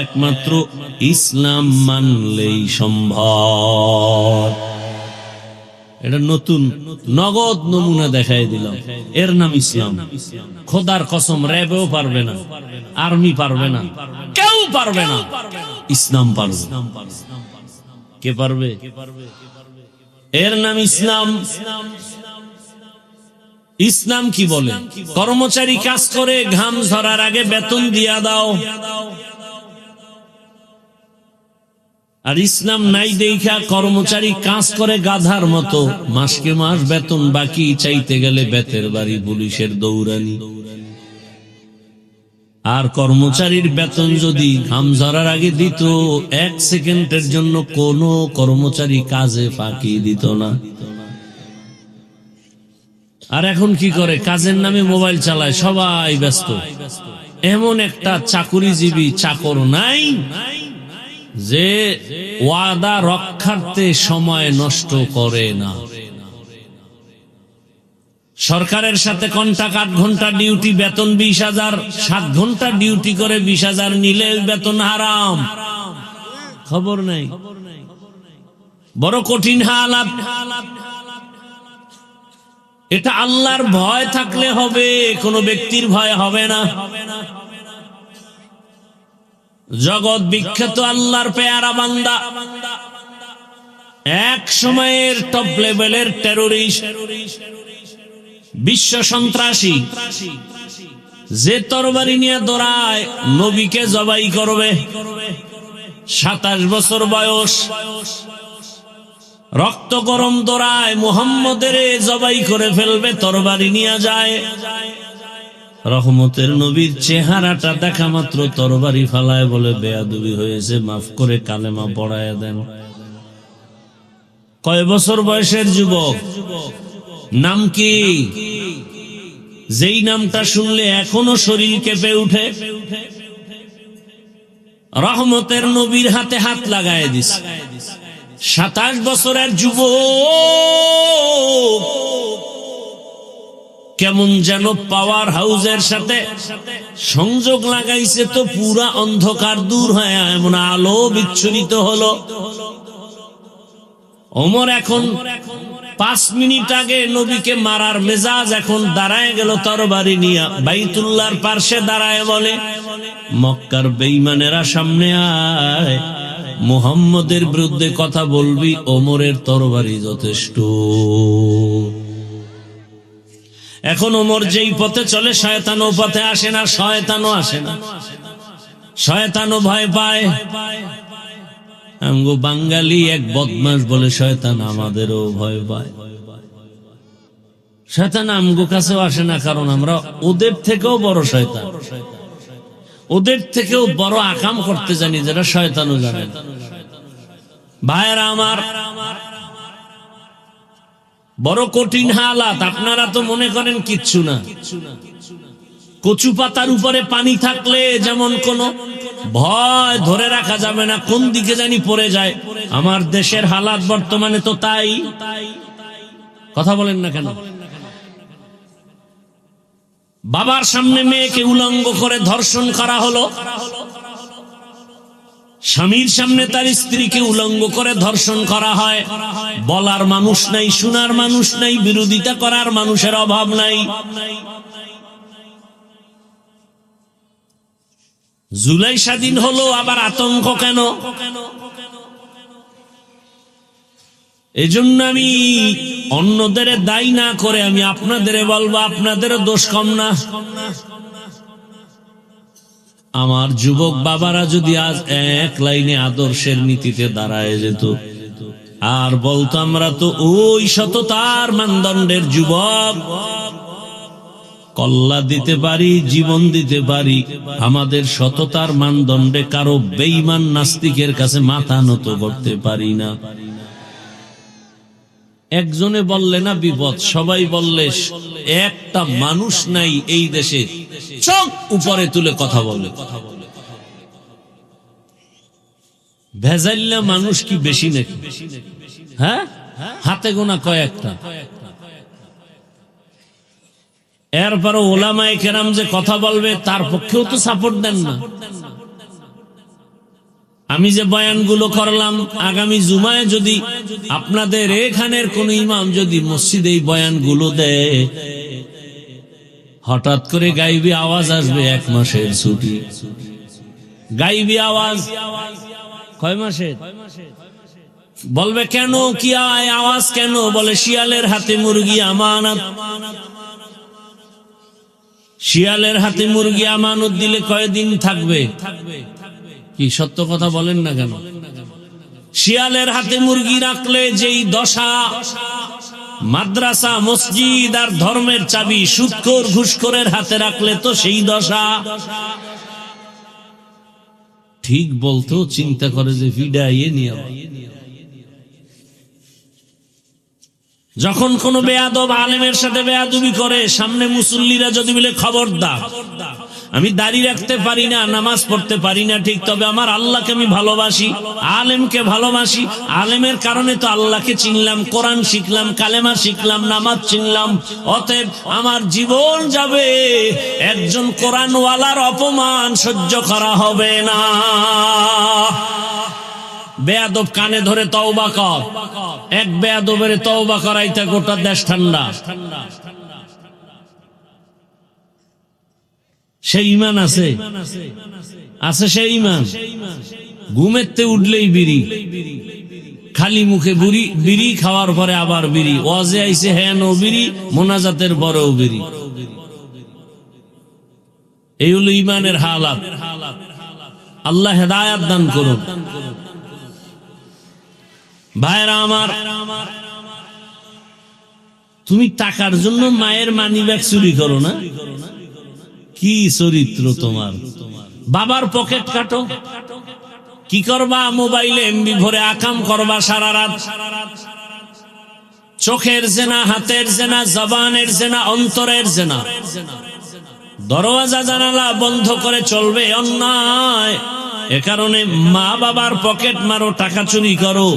S1: একমাত্র ইসলাম মানলেই সম্ভব। এটা নতুন নগদ নমুনা দেখাই দিলাম, এর নাম ইসলাম। খোদার কসম, র্যাবেও পারবে না, আর্মি পারবে না, কেউ পারবে না, ইসলাম পারবে। কে পারবে? এর নাম ইসলাম। ইসলাম কি বলে? কর্মচারী কাজ করে ঘাম ঝরার আগে বেতন দিয়া দাও। আর ইসলাম নাই দেখা কর্মচারী কাজ করে গাধার মতো, মাসকে মাস বেতন বাকি চাইতে গেলে বেতের বাড়ি, পুলিশের দৌড়ানি। আর কর্মচারীর বেতন যদি ঘাম ঝরার আগে দিত, 1 সেকেন্ডের জন্য কোনো কর্মচারী কাজে ফাঁকি দিত না। আর এখন কি করে? কাজের নামে মোবাইল চালায়, সবাই ব্যস্ত। এমন একটা চাকুরিজীবী চাকর নাই যে ওয়াদা রক্ষার্থে সময় নষ্ট করে না। সরকারের সাথে কন্ট্রাক্ট 8 ঘন্টা ডিউটি, বেতন 20,000। 7 ঘন্টা ডিউটি করে 20,000 নিলে বেতন হারাম। খবর নাই। বড় কঠিন হালাত। এটা আল্লাহর ভয় থাকলে হবে, কোন ব্যক্তির ভয় হবে না। জগৎ বিখ্যাত আল্লাহর পেয়ারা বান্দা, এক সময়ের টপ লেভেলের টেরোরিস্ট, বিশ্ব সন্ত্রাসী, যে তরবারি নিয়ে দৌড়ায় নবীকে জবাই করবে। 27 বছর বয়স, রক্ত গরম দৌড়ায়, মুহাম্মদের জবাই করে ফেলবে, তরবারি নিয়ে যায়। রহমতের নবীর চেহারাটা দেখা মাত্র তরবারি ফালায়, বলে বেয়াদবি হয়েছে, মাফ করে কালেমা পড়ায় দেন। কয় বছর বয়সের যুবক, নাম কি? যেই নামটা শুনলে এখনো শরীর কেঁপে উঠে। রহমতের নবীর হাতে হাত লাগায় দিস। 27 বছরের যুবক কেমন যেন পাওয়ার হাউসের সাথে সংযোগ লাগাইছে, তো পুরা অন্ধকার দূর হয়, এমন আলো বিচ্ছুরিত হলো। ওমর এখন 5 মিনিট আগে নবীকে মারার মেজাজ, এখন দাঁড়ায় গেল তরবারি নিয়ে, বাইতুল্লাহর পার্শ্বে দাঁড়ায় বলে, মক্কার বেঈমানেরা সামনে আয়, মুহাম্মদের বিরুদ্ধে কথা বলবি, ওমরের তরবারি যথেষ্ট। এখন ওমর যেই পথে চলে, শয়তানও পথে আসে না, শয়তানও আসে না, শয়তানও ভয় পায়। আমগো বাঙালি এক বদমাশ বলে, শয়তান আমাদেরও ভয় পায়। শয়তান আমগো কাছেও আসে না, কারণ আমরা ওদের থেকেও বড় শয়তান, ওদের থেকেও বড় আকাম করতে জানি, যেটা শয়তানও জানে। ভাইরা আমার, বড় কঠিন হালাত। আপনারা তো মনে করেন কিচ্ছু না। কচু পাতার উপরে পানি থাকলে যেমন কোনো ভয় ধরে রাখা যাবে না, কোন দিকে জানি পড়ে যায়। আমার দেশের হালাত বর্তমানে তো তাই। কথা বলেন না কেন? বাবার সামনে মেয়েকে উলঙ্গ করে ধর্ষণ করা হলো, স্বামীর সামনে তার স্ত্রীকে উলঙ্গ করে ধর্ষণ করা হয়। বলার মানুষ নাই, শোনার মানুষ নাই, বিরোধিতা করার মানুষের অভাব নাই। জুলাই স্বাধীন হলো, আবার আতঙ্ক কেন? এজন্য আমি অন্যদের দায়ী না করে আমি আপনাদের বলবো, আপনাদেরও দোষ কম না। আমার যুবক বাবারা যদি আজ এক লাইনে আদর্শের নীতিতে দাঁড়ায় যেত, আর বলতো আমরা তো ওই সততার মানদণ্ডের যুবক, কল্লা দিতে পারি, জীবন দিতে পারি, আমাদের সততার মানদণ্ডে কারো বেঈমান নাস্তিকের কাছে মাথা নত করতে পারি না। একজনে বললে না বিপদ, সবাই বললে একটা মানুষ নাই এই দেশে চোখ উপরে তুলে কথা বলে। ভেজাইল্লা মানুষ কি বেশি নাকি? হ্যাঁ, হাতে গোনা কয়েকটা। এরপরও ওলামায়ে কেরাম যে কথা বলবে তার পক্ষেও তো সাপোর্ট দেন না। আমি যে বয়ানগুলো করলাম, আগামী জুমায় যদি আপনাদের এখানের কোন ইমাম যদি মসজিদে এই বয়ানগুলো দেয়, হঠাৎ করে গাইবি আওয়াজ আসবে, 1 মাসের ছুটি। গাইবি আওয়াজ কয় মাসের? বলবে কেন, কি আওয়াজ কেন? বলে শিয়ালের হাতে মুরগি আমানত। শিয়ালের হাতে মুরগি আমানত দিলে কয়দিন থাকবে? কি সত্য কথা বলেন না কেন? শিয়ালের হাতে মুরগি রাখলে যেই দশা, মাদ্রাসা মসজিদ আর ধর্মের চাবি সুদখোর ঘুষখোরের হাতে রাখলে তো সেই দশা। ঠিক বলতো চিন্তা করে যে ভিড়াইয়ে নিয়ে যখন কোন বেয়াদব আলেমের সাথে বেয়াদবি করে, সামনে মুসল্লিরা যদি বলে খবরদার, আমি দাড়ি রাখতে পারি না, নামাজ পড়তে পারি না ঠিক, তবে আমার আল্লাহকে আমি ভালোবাসি, আলেমকে ভালোবাসি, আলেমের কারণে তো আল্লাহকে চিনলাম, কোরআন শিখলাম, কালেমা শিখলাম, নামাজ চিনলাম, অতএব আমার জীবন যাবে, একজন কোরআনওয়ালার অপমান সহ্য করা হবে না। বেয়াদব কানে ধরে তওবা কর, এক বেয়াদবের তওবা করাইতে গোটা দেশ ঠান্ডা। সেই ঈমান আছে, আছে সেই ঈমান। ঘুমেতে উঠলেই বিড়ি, খালি মুখে বিড়ি, খাওয়ার পরে আবার বিড়ি, ওয়াজে আইছে হ্যাঁ নো বিড়ি, মোনাজাতের পরেও বিড়ি। এই হলো ঈমানের হালাত। আল্লাহ হেদায়াত দান করুন। ভাইরা আমার, তুমি টাকার জন্য মায়ের মানিব্যাগ চুরি করো না? কি চরিত্র তোমার! বাবার পকেট কাটো, কি করবা? মোবাইলে এমবি ভরে আকাম করবা সারা রাত। চোখের জেনা, হাতের জেনা, জবানের জেনা, অন্তরের জেনা। দরওয়াজা জানালা বন্ধ করে চলবে অন্যায়। এ কারণে মা বাবার পকেট মারো, টাকা চুরি করো।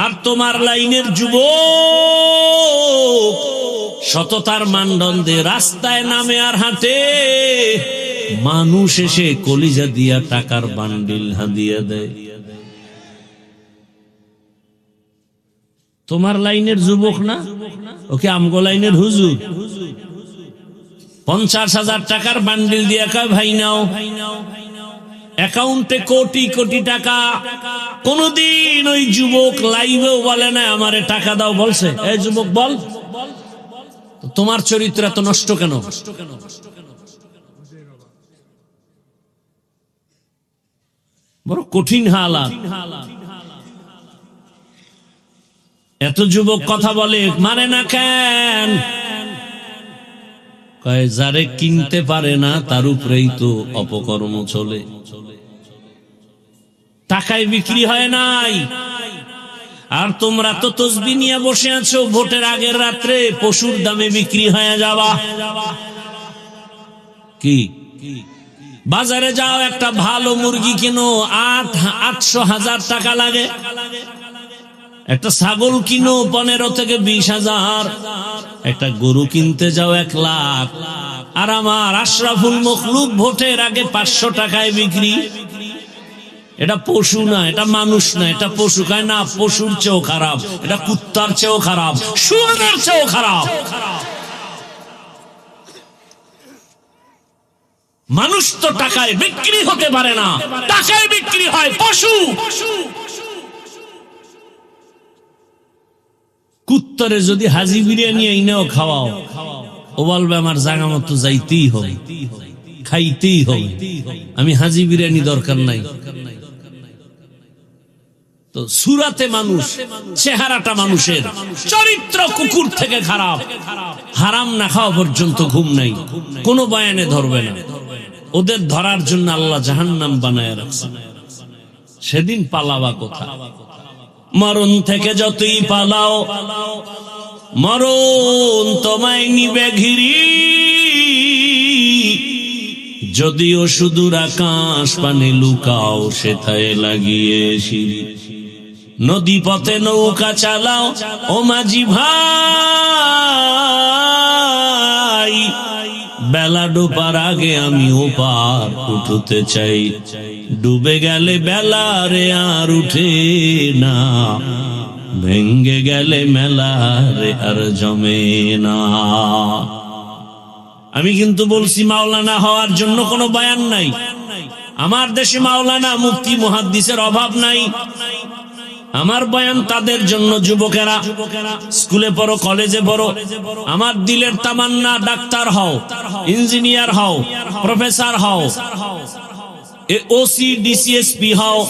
S1: আর তোমার লাইনের যুবক সততার মানদণ্ডে রাস্তায় নামে আর হাঁটে, মানুষ এসে কলিজা দিয়া টাকার বান্ডিল হাদিয়া দেয়। তোমার লাইনের যুবক না, ওকে আমগো লাইনের হুজুর। 50,000 টাকার বান্ডিল দিয়া কয় ভাই নাও। অ্যাকাউন্টে কোটি কোটি টাকা। কোনদিন ওই যুবক লাইভেও বলে না আমারে টাকা দাও, বলছে? এই যুবক বল, তোমার চরিত্র এত নষ্ট কেন? বড় কঠিন হালাত। এত যুবক কথা বলে, মানে না কেন? কয় যারে কিনতে পারে না তার উপরেই তো অপকর্ম চলে। টাকায় বিক্রি হয় নাই। আর তোমরা তো তসবিহ নিয়ে বসে আছো, ভোটের আগের রাত্রে পশুর দামে বিক্রি হয়ে যাওয়া। কি বাজারে যাও, একটা ভালো মুরগি কিনো 800,000 টাকা লাগে। একটা ছাগল কিনো 15 থেকে 20,000। একটা গরু কিনতে যাও 1 লাখ। আর আমার আশরাফুল মখলুক ভোটের আগে 500 টাকায় বিক্রি। এটা পশু না, এটা মানুষ না, এটা পশু। কয় না, পশুর চেয়েও খারাপ, এটা কুত্তার চেয়েও খারাপ, শুয়োরের চেয়েও খারাপ। মানুষ তো টাকায় বিক্রি হতে পারে না, টাকায় বিক্রি হয় পশু। কুত্তরে যদি হাজি বিরিয়ানি এনেও খাওয়াও, ও বলবে আমার জায়গা মতো যাইতেই হবে, খাইতেই হবে, আমি হাজি বিরিয়ানি দরকার নাই। তো সুরাতে মানুষ, চেহারাটা মানুষের, চরিত্র কুকুর থেকে খারাপ। হারাম না খাওয়া পর্যন্ত ঘুম নাই, কোনো বয়ানে ধরবে না। ওদের ধরার জন্য আল্লাহ জাহান্নাম বানায় রাখছে। সেদিন পালাবা কোথা? মরণ থেকে যতই পালাও, মরণ তোমায় নিবে ঘিরি। যদিও সুদূর আকাশ পানে লুকাও, সেথায় লাগিয়ে সিঁড়ি। নদী পথে নৌকা চালাও ও মাঝি ভাই, বেলা ডোবার আগে আমি ওপার উঠতে চাই। ডুবে গেলে বেলা রে আর উঠে না, ভেঙ্গে গেলে মেলা রে আর জমে না। আমি কিন্তু বলছি মাওলানা হওয়ার জন্য কোনো বয়ান নাই। আমার দেশে মাওলানা মুফতি মুহাদ্দিসের অভাব নাই। আমার বয়ান তাদের জন্য, যুবকেরা স্কুলে পড়ো, কলেজে পড়ো, আমার দিলের তামান্না ডাক্তার হও, ইঞ্জিনিয়ার হও, প্রফেসর হও, ওসি ডিসিএসপি হও,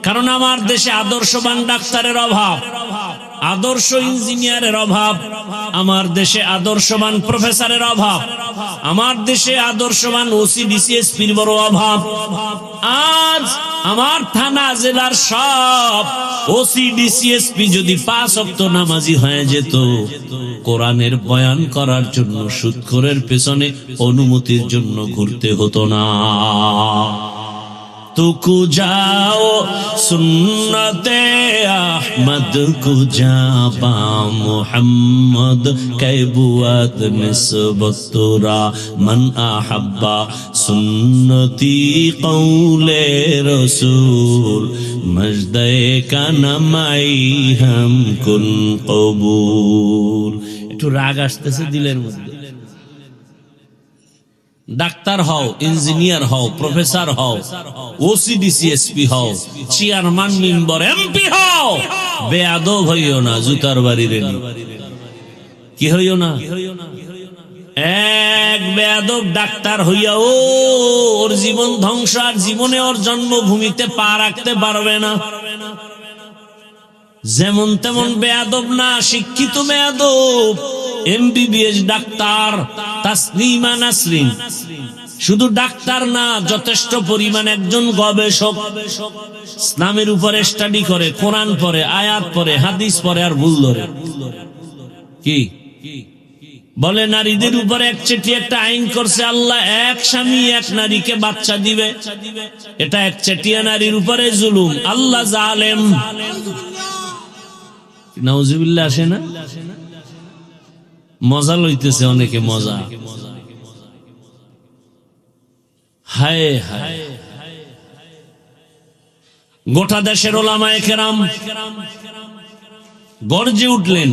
S1: কারণ আমার দেশে আদর্শবান ডাক্তারের অভাব, আদর্শ ইঞ্জিনিয়ারের অভাব, আমার দেশে আদর্শবান প্রফেসরের অভাব, আমার দেশে আদর্শবান ওসি ডিসিএসপির বড় অভাব। আজ আমার থানা জেলার সব ওসি ডিসিএসপি যদি 5 ওয়াক্ত নামাজি হয়ে যেত, কোরআনের বয়ান করার জন্য সুদখোরের পেছনে অনুমতির জন্য ঘুরতে হতো না। तुकु जाओ सुन्नते अहमद को जाबा मुहम्मद कैबुअत निस्बतुरा मन अहब्बा सुन्नती कौले रसूल मजदे का नमाई हम कुन कबूल। একটু রাগ আসতেছে দিলের মধ্যে। ডাক্তার হও, ইঞ্জিনিয়ার হও, প্রফেসর হও, ওসিডিসিএসপি হও, চেয়ারম্যান মেম্বার এমপি হও, বেয়াদব হইও না, জুতার বাড়ি রেডি। কি হইও না? এক বেয়াদব ডাক্তার হইয়া ওর জীবন ধ্বংস, আর জীবনে ওর জন্মভূমিতে পা রাখতে পারবে না। যেমন তেমন বেয়াদব না, শিক্ষিত বেয়াদব, এমবিবিএস ডাক্তার তাসলিমা নাসরিন শুধু ডাক্তার না, যথেষ্ট পরিমাণ একজন গবেষক, ইসলামের উপরে স্টাডি করে, কোরআন পড়ে, আয়াত পড়ে, হাদিস পড়ে, আর ভুল ধরে। কি বলে? নারীদের উপরে একচেটি একটা আইন করছে আল্লাহ, এক স্বামী এক নারীকে বাচ্চা দিবে। এটা একচেটিয়া নারীর উপরে জুলুম, আল্লাহ জালেম। নাউজুবিল্লাহ আসে না? মজা লইতেছে অনেকে, মজা। হায় হায়, গোটা দেশের ওলামায়ে কেরাম গর্জে উঠলেন।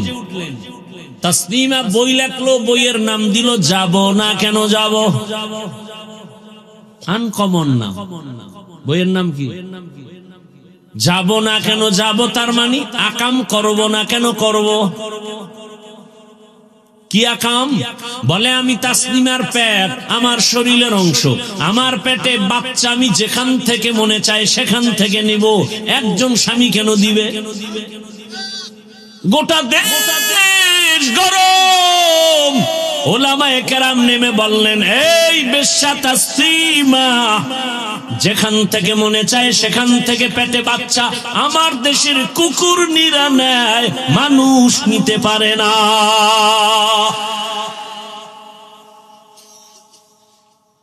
S1: তাসলিমা বই লেখলো, বইয়ের নাম দিল যাব না কেন যাব। আনকমন নাম, বইয়ের নাম কি? যাব না কেন যাব, তার মানে আকাম করব না কেন করব। কি আকাম? বলে আমি তাসলিমার পেট আমার শরীরের অংশ, আমার পেটে বাচ্চা আমি যেখান থেকে মনে চায় সেখান থেকে নিব। একজন স্বামী কেন দিবে? গোটা দেশ গরম। ওলামায়ে কেরাম নেমে বললেন, এই বেশ্যা তাসলিমা, যেখান থেকে মনে চায় সেখান থেকে পেটে বাচ্চা আমার দেশের কুকুর নিরা নেয়, মানুষ নিতে পারে না।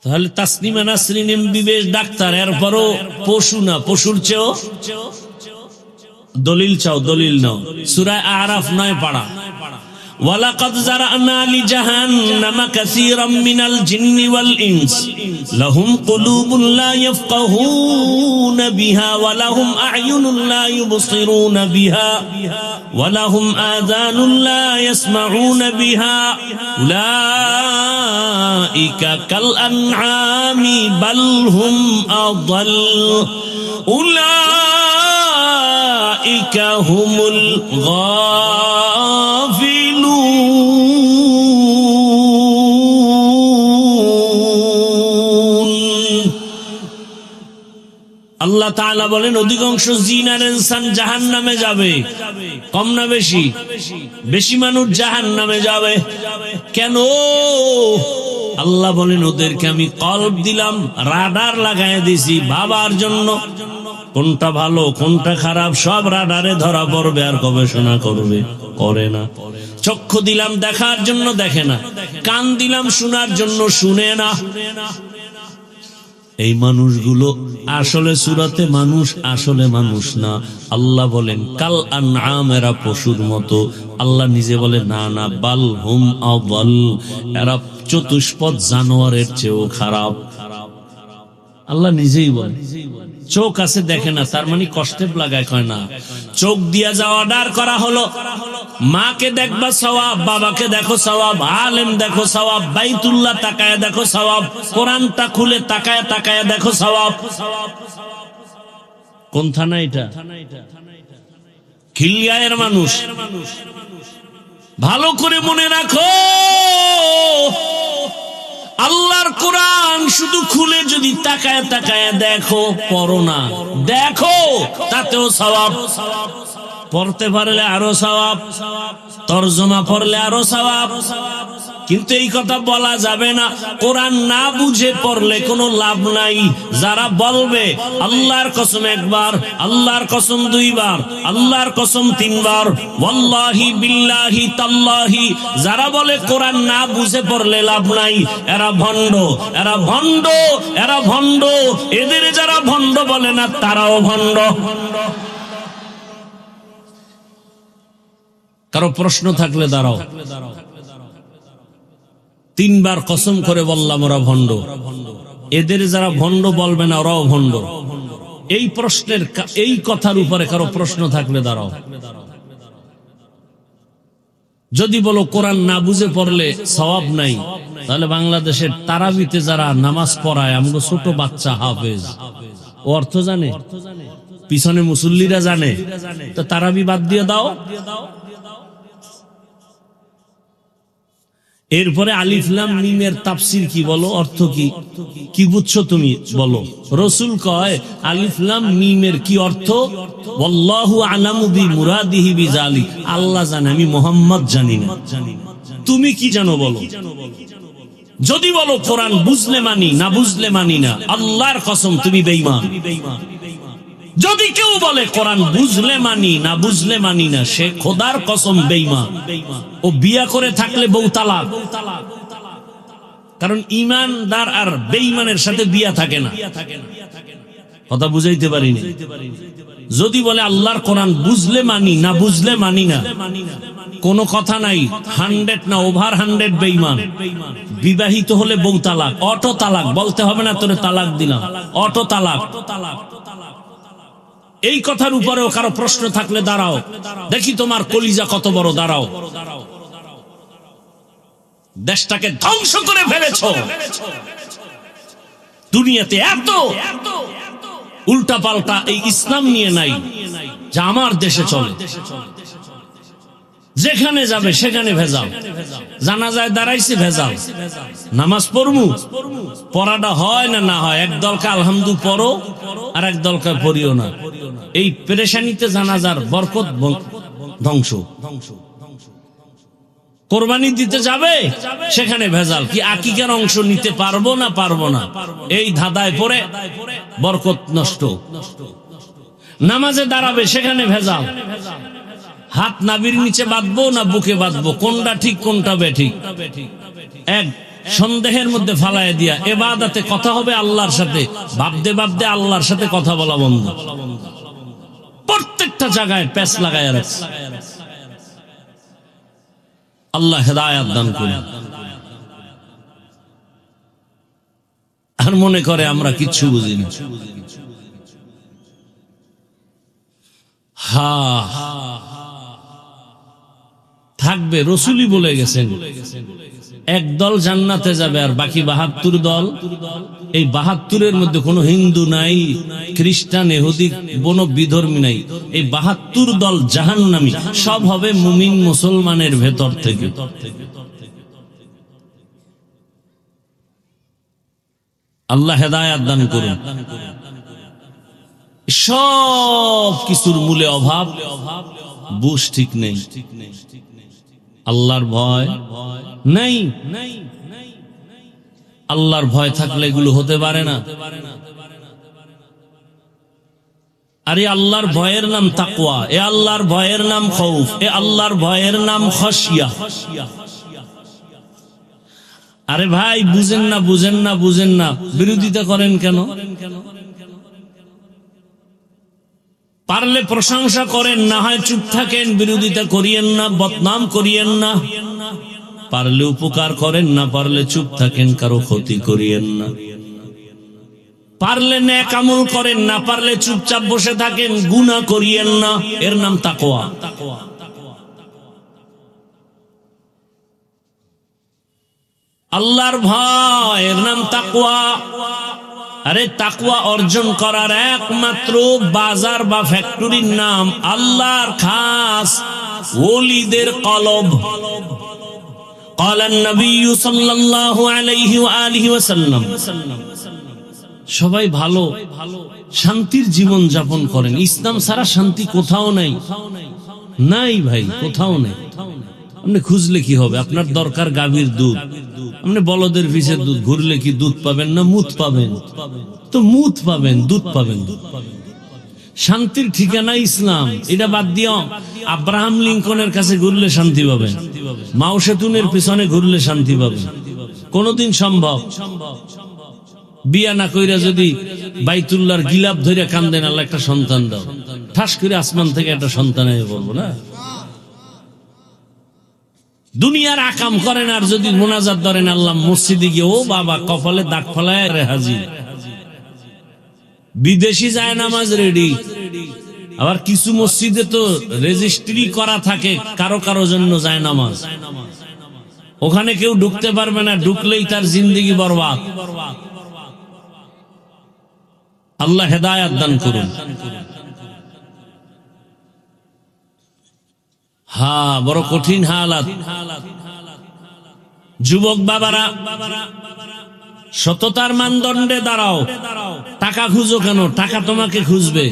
S1: তাহলে তাসলিমা নাসরিন এমবিবিএস ডাক্তার, এরপরও পশু না, পশুর চেয়েও দলিল চাও, দলিল নাও। সূরা আরাফ 9 পারা। ওয়ালাকাদ যারানা লিজাহান্নামা কাসীরাম মিনাল জিন্নি ওয়াল ইনস লাহুম কুলুবুন লা ইয়াফকাহুনা বিহা ওয়া লাহুম আ'য়ুনুন লা ইউবসিরুনা বিহা ওয়া লাহুম আযানুন লা ইয়াসমাউনা বিহা উলাইকা কাল আনআমি বাল হুম আযাল উলাইকা হুমুল আল্লাহ তাআলা বলেন, অধিকাংশ জিন আর ইনসান জাহান্নামে যাবে। কম না বেশি? বেশি মানুষ জাহান্নামে যাবে। কেন? আল্লাহ বলেন, ওদেরকে আমি কলব দিলাম, রাডার লাগায় দিছি ভাবার জন্য। কোনটা ভালো কোনটা খারাপ সব রাডারে ধরা পড়বে, আর গবেষণা করবে, করে না। চক্ষু দিলাম দেখার জন্য, দেখে না। কান দিলাম শোনার জন্য, শুনে না। এই মানুষগুলো আসলে সূরাতে মানুষ, আসলে মানুষ না। আল্লাহ বলেন কাল আনআম, এরা পশুর মতো। আল্লাহ নিজে বলে না না, বাল হুম আযাল, এরা চতুষ্পদ জানোয়ারের চেয়েও খারাপ। আল্লাহ নিজেই বলে। চোখ আছে দেখে না, তার মানে কষ্টে লাগায়, কয় না। চোখ দিয়া যা অর্ডার করা হলো, মাকে দেখবা সওয়াব, বাবাকে দেখো সওয়াব, আলেম দেখো সওয়াব, বাইতুল্লাহ তাকায় দেখো সওয়াব, কোরআনটা খুলে তাকায় তাকায় দেখো সওয়াব। কোন থানা এটা? খিলগাঁয়ের মানুষ, ভালো করে মনে রাখো, আল্লাহর কোরআন শুধু খুলে যদি তাকায় তাকায় দেখো, পড়ো না, দেখো, তাতেও সওয়াব। পড়তে পারলে আরো সওয়াব, তরজমা পড়লে আরো সওয়াব। কিন্তু এই কথা বলা যাবে না কোরআন না বুঝে পড়লে কোনো লাভ নাই। যারা বলবে আল্লাহর কসম একবার, আল্লাহর কসম দুইবার, আল্লাহর কসম তিনবার, ওয়াল্লাহি বিল্লাহি তাল্লাহি, যারা বলে কোরআন না বুঝে পড়লে লাভ নাই, এরা ভণ্ড, এরা ভণ্ড, এরা ভণ্ড। এদের যারা ভণ্ড বলে না তারাও ভণ্ড। কারো প্রশ্ন থাকলে দাঁড়াও। তিনবার কসম করে বললাম ওরা ভণ্ড। এদের যারা ভণ্ড বলবে না ওরাও ভণ্ড। এই প্রশ্নের, এই কথার উপরে কারো প্রশ্ন থাকলে দাঁড়াও। যদি বলো কোরআন না বুঝে পড়লে সওয়াব নাই, তাহলে বাংলাদেশের তারাবিতে যারা নামাজ পড়ায় আমগো ছোট বাচ্চা হাফেজ, ও অর্থ জানে? পিছনে মুসল্লিরা জানে? তো তারাবি বাদ দিয়ে দাও। এরপরে আলিফ লাম মিমের তাফসীর কি বলো, অর্থ কি, কি বুঝছো তুমি বলো। রাসূল কয় আলিফ লাম মিমের কি অর্থ? ওয়াল্লাহু আলামু বিমুরাদিহি বিযালিক, আল্লাহ জানে, আমি মুহাম্মদ জানি না। তুমি কি জানো বলো। যদি বলো কোরআন বুঝলে মানি, না বুঝলে মানি না, আল্লাহর কসম তুমি বেঈমান। যদি কেউ বলে কোরআন বুঝলে মানি, না বুঝলে মানি না, সে খোদার কসম বেঈমান। ও বিয়া করে থাকলে বউ তালাক। কারণ ঈমানদার আর বেঈমানের সাথে বিয়া থাকে না। কথা বুঝাইতে পারিনি? যদি বলে আল্লাহর কোরআন বুঝলে মানি, না বুঝলে মানি না, কোনো কথা নাই, 100 না ওভার 100 বেঈমান। বিবাহিত হলে বউ তালাক, অটো তালাক, বলতে হবে না তোরে তালাক দিলাম, অটো তালাক। এই কথার উপরেও কারো প্রশ্ন থাকলে দাঁড়াও, দেখি তোমার কলিজা কত বড়। দাঁড়াও। দেশটাকে ধ্বংস করে ফেলেছো। দুনিয়াতে এত উল্টা পাল্টা এই ইসলাম নিয়ে নাই যা আমার দেশে চলে। যেখানে যাবে সেখানে ভেজাল। জানাজায় দাঁড়াইছে ভেজাল। নামাজ পড়মু, পড়াটা হয় না না হয়, এক দলকে আলহামদু পড়ো আর এক দলকে পড়িও না। এই পেরেশানিতে জানাজার বরকত ধ্বংস। কোরবানি দিতে যাবে সেখানে ভেজাল, কি আকিকার অংশ নিতে পারবো না পারবো না, এই ধাঁধায় পড়ে বরকত নষ্ট। নামাজে দাঁড়াবে সেখানে ভেজাল। হাত নাভির নিচে বাঁধবো না বুকে বাঁধবো, কোনটা ঠিক কোনটা বেঠিক, এক সন্দেহের মধ্যে ফালায় দিয়া ইবাদতে কথা হবে আল্লাহর সাথে, ভাবতে ভাবতে আল্লাহর সাথে কথা বলা বন্ধ। প্রত্যেকটা জায়গায় প্যাচ লাগায় রাখছে। আল্লাহ হেদায়েত দান করুন। আর মনে করে আমরা কিচ্ছু বুঝি না। থাকবে, রাসূলই বলে গেছেন একদল জান্নাতে যাবে আর বাকি ৭২ দল। এই ৭২-এর মধ্যে কোনো হিন্দু নাই, খ্রিস্টান, ইহুদি, কোনো বিধর্মী নাই। এই ৭২ দল জাহান্নামী, সব হবে মুমিন মুসলমানের ভেতর থেকে। আল্লাহ হেদায়েত দান করুন। সব কিছুর মূলে অভাব, বুঝ ঠিক নেই, আল্লাহর ভয় নাই। আল্লাহর ভয় থাকলে এগুলো হতে পারে না। আরে আল্লাহর ভয়ের নাম তাকওয়া, এ আল্লাহর ভয়ের নাম খৌফ, এ আল্লাহর ভয়ের নাম খশিয়া। আরে ভাই বুঝেন না, বুঝেন না, বুঝেন না, বিরোধিতা করেন কেন? পারলে প্রশংসা করেন, না হয় চুপ থাকেন। বিরোধিতা করিয়েন না, বদনাম করিয়েন না। পারলে উপকার করেন, না পারলে চুপ থাকেন, কারো ক্ষতি করিয়েন না। পারলে নেক আমল করেন, না পারলে চুপচাপ বসে থাকেন, গুনাহ করিয়েন না। এর নাম তাকওয়া। আল্লাহর ভয় এর নাম তাকওয়া। আরে তাকওয়া অর্জন করার একমাত্র বাজার বা ফ্যাক্টরির নাম আল্লাহর খাস ওলিদের কলব। قال النبي صلى الله عليه وآله وسلم সবাই ভালো শান্তির জীবন যাপন করেন, ইসলাম ছাড়া শান্তি কোথাও নাই, নাই ভাই, কোথাও নেই। আপনি খুঁজলে কি হবে? আপনার দরকার গাভীর দুধ, আপনি বলদের পিছে দুধ ঘুরলে কি দুধ পাবেন না মুত পাবেন? তো মুত পাবেন, দুধ পাবেন। শান্তির ঠিকানা ইসলাম। এটা বাদ দিও আব্রাহাম লিঙ্কনের কাছে ঘুরলে শান্তি পাবেন, মাও সেতুনের পিছনে ঘুরলে শান্তি পাবেন। কোনদিন সম্ভব? বিয়া না কইরা যদি বাইতুল্লাহর গিলাপ ধরে কান্দেন, আল্লাহ একটা সন্তান দাও, ঠাস করে আসমান থেকে একটা সন্তান এসে বলবো না? দুনিয়ার আকাম করেন আর যদি মোনাজাত ধরেন আল্লাহ মসজিদে গিয়ে, ও বাবা কপালে দাগ ফলায় হাজির। বিদেশি যায় নামাজ রেডি। আবার কিছু মসজিদে তো রেজিস্ট্রি করা থাকে কারো কারো জন্য যায় নামাজ, ওখানে কেউ ঢুকতে পারবে না, ঢুকলেই তার জিন্দেগি বরবাদ। আল্লাহ হেদায়াত দান করুন। হ্যাঁ, বড় কঠিন হালাত। যুবক বাবারা, সততার মানদণ্ডে দাঁড়াও। টাকা খুঁজো কেন? টাকা তোমাকে খুঁজবে।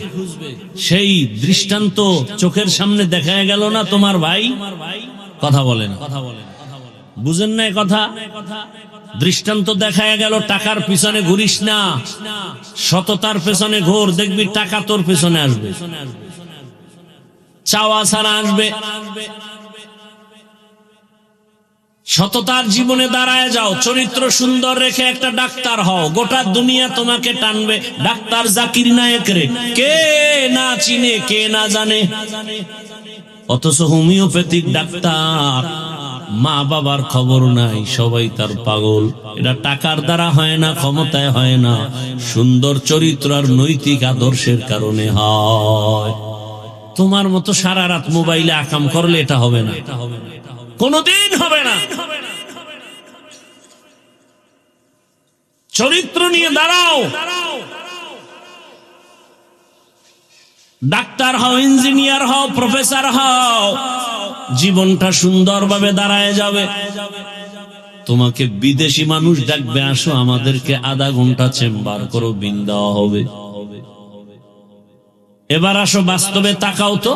S1: সেই দৃষ্টান্ত চোখের সামনে দেখা গেল না তোমার ভাই? কথা বলেন, বুঝেন না কথা? দৃষ্টান্ত দেখা গেল, টাকার পিছনে ঘুরিস না, সততার পেছনে ঘোর, দেখবি টাকা তোর পেছনে আসবে, চাওয়া ছাড়া আসবে। সততার জীবনে দাঁড়ায় যাও, চরিত্র সুন্দর রেখে একটা ডাক্তার হও, গোটা দুনিয়া তোমাকে টানবে। ডাক্তার জাকির নায়েক রে কে না চিনে, কে না জানে, অথচ হোমিওপ্যাথিক ডাক্তার, মা বাবার খবর নাই, সবাই তার পাগল। এটা টাকার দ্বারা হয় না, ক্ষমতায় হয় না, সুন্দর চরিত্র আর নৈতিক আদর্শের কারণে হয়। তোমার মতো সারা রাত মোবাইলে আকাম করলে এটা হবে না, কোনদিন হবে না। চরিত্র নিয়ে দাঁড়াও, ডাক্তার হও, ইঞ্জিনিয়ার হও, প্রফেসর হও, জীবনটা সুন্দরভাবে দাঁড়ায় যাবে। তোমাকে বিদেশি মানুষ ডাকবে, আসো আমাদেরকে আধা ঘন্টা চেম্বার করো, বিল দেওয়া হবে। এবার আসো বাস্তবে তাকাও তো,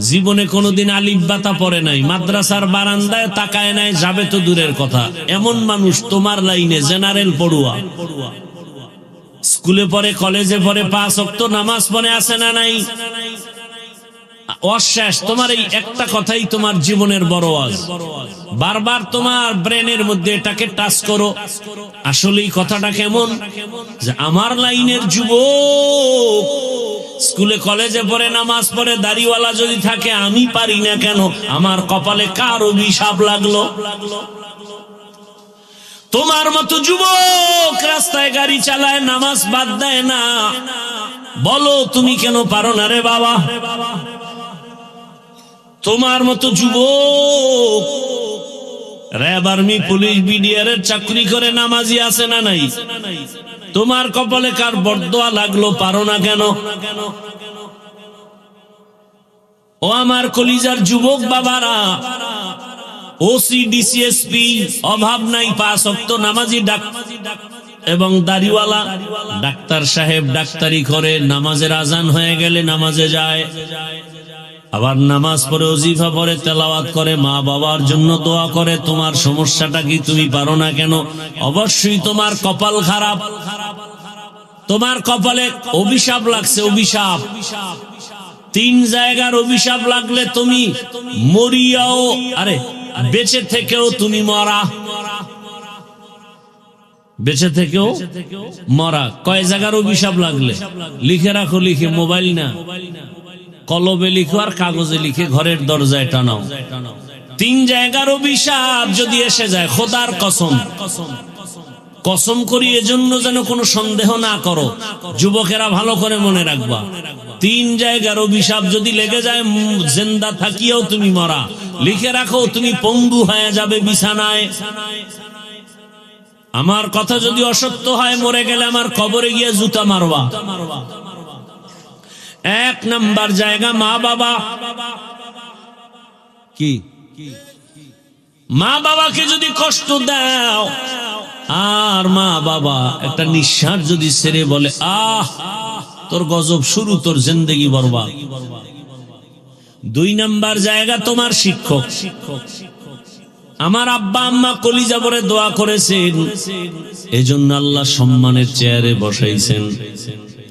S1: জীবনে কোনোদিন আলিফ বাতা পড়ে নাই, মাদ্রাসার বারান্দায় তাকায় নাই, যাবে তো দূরের কথা। এমন মানুষ তোমার লাইনে জেনারেল পড়ুয়া, স্কুলে পড়ে, কলেজে পড়ে, 5 ওয়াক্ত নামাজ পড়ে, আছে না নাই? অশেষ। তোমার এই একটা কথাই তোমার জীবনের বড় আজ। বারবার তোমার ব্রেনের মধ্যে এটাকে টাচ করো, আসলে এই কথাটা কেমন, যে আমার লাইনের যুবক স্কুলে কলেজে পড়ে, নামাজ পড়ে, দাড়িওয়ালা যদি থাকে, আমি পারি না কেন? আমার কপালে কার অভিশাপ লাগলো? তোমার মতো যুবক রাস্তায় গাড়ি চালায়, নামাজ বাদ দেয় না, বলো তুমি কেন পারো না রে বাবা? তোমার মতো যুবক র্যাব, আর্মি, পুলিশ, বিডিআর এর চাকরি করে, নামাজি আছে না নাই? তোমার কপালে কার বরদোয়া লাগলো, পারো না কেন? ও আমার কলিজার যুবক বাবারা, ওসি, ডিসিএসপি অভাব নাই, 5 ওয়াক্ত নামাজি এবং দাড়িওয়ালা। ডাক্তার সাহেব ডাক্তারি করে, নামাজের আজান হয়ে গেলে নামাজে যায়, আবার নামাজ পড়ে, ওজিফা পড়ে, তেলাওয়াত করে, মা বাবার জন্য দোয়া করে। তোমার সমস্যাটা কি? তুমি পারো না কেন? অবশ্যই তোমার কপাল খারাপ, তোমার কপালে অভিশাপ লাগছে, অভিশাপ। 3 জায়গার অভিশাপ লাগলে তুমি মরিয়াও, আরে বেঁচে থেকেও তুমি মরা, বেঁচে থেকেও মরা। কয় জায়গার অভিশাপ লাগলে লিখে রাখো, লিখে, মোবাইল না, কলমে লিখো আর কাগজে লিখে ঘরের দরজায় টানাও। 3 জায়গার অভিশাপ যদি এসে যায়, খোদার কসম, কসম করি, এজন্য যেন কোনো সন্দেহ না করো, যুবকেরা ভালো করে মনে রাখবা। 3 জায়গার অভিশাপ যদি লেগে যায়, জিন্দা থাকিও তুমি মরা। লিখে রাখো, তুমি পঙ্গু হয়ে যাবে বিছানায়। আমার কথা যদি অসত্য হয়, মরে গেলে আমার কবরে গিয়ে জুতা মারবা। এক নাম্বার জায়গা মা বাবা। কি মা বাবাকে যদি কষ্ট দাও, আর মা বাবা একটা নিঃশ্বাস যদি ছেড়ে বলে আহ তোর গজব শুরু, তোর জিন্দেগি বরবাদ। দুই নাম্বার জায়গা তোমার শিক্ষক। আমার আব্বা আম্মা কলিজা ভরে দোয়া করেছেন, এজন্য আল্লাহ সম্মানের চেয়ারে বসাইছেন।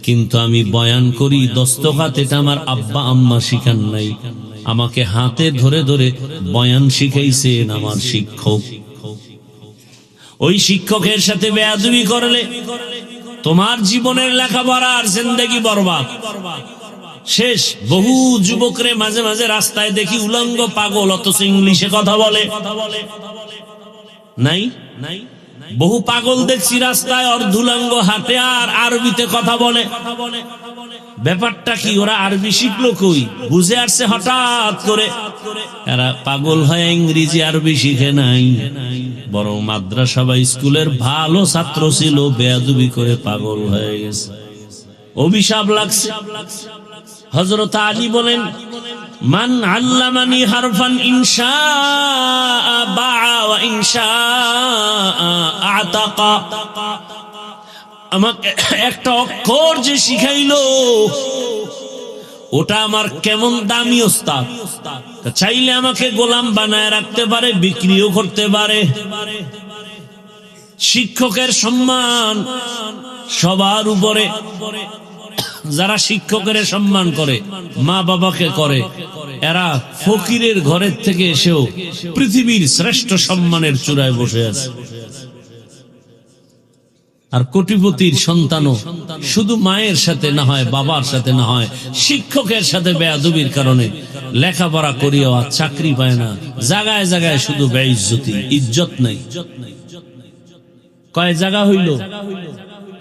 S1: কিন্তু আমি বয়ান করি দস্তখাত, এটা আমার আব্বা আম্মা শিখান নাই, আমাকে হাতে ধরে ধরে বয়ান শিখাইছেন আমার শিক্ষক। ওই শিক্ষকের সাথে বেয়াদবি করলে তোমার জীবনের লেখাপড়া আর জিন্দেগি বরবাদ, শেষ। বহু যুবকরে মাঝে মাঝে রাস্তায় দেখি উলঙ্গ পাগল, অথচ ইংলিশে কথা বলে। নাই নাই বহু পাগল দেখছি রাস্তায় অর্ধুলঙ্গ হাঁটে আর আরবিতে কথা বলে। ব্যাপারটা কি? ওরা আরবি শিখলো কই? বুঝে আসছে হঠাৎ করে। এরা পাগল হয়ে ইংরেজি আরবি শিখে নাই, বরং মাদ্রাসা বা স্কুলের ভালো ছাত্র ছিল, বেয়াদবি করে পাগল হয়ে গেছে, অভিশাপ লাগছে। হযরত আলী বলেন, মান আল্লামানি হারফান ইনশাআ বাআ ওয়া ইনশাআ আতাকা। আমাকে একটা অক্ষর যে শিখাইলো, ওটা আমার কেমন দামি ওস্তাদ, চাইলে আমাকে গোলাম বানায় রাখতে পারে, বিক্রিও করতে পারে। শিক্ষকের সম্মান সবার উপরে। যারা শিক্ষকের সম্মান করে, মা বাবাকে করে, এরা ফকিরের ঘরের থেকে এসেও পৃথিবীর শ্রেষ্ঠ সম্মানের চূড়ায় বসে আছে। আর কোটিপতির সন্তানও শুধু মায়ের সাথে না হয়, বাবার সাথে না হয়, শিক্ষকের সাথে বেয়াদবির কারণে লেখাপড়া করিও আর চাকরি পায় না। জায়গায় জায়গায় শুধু বেইজ্জতি, ইজ্জত নাই। কয় জায়গা হইল?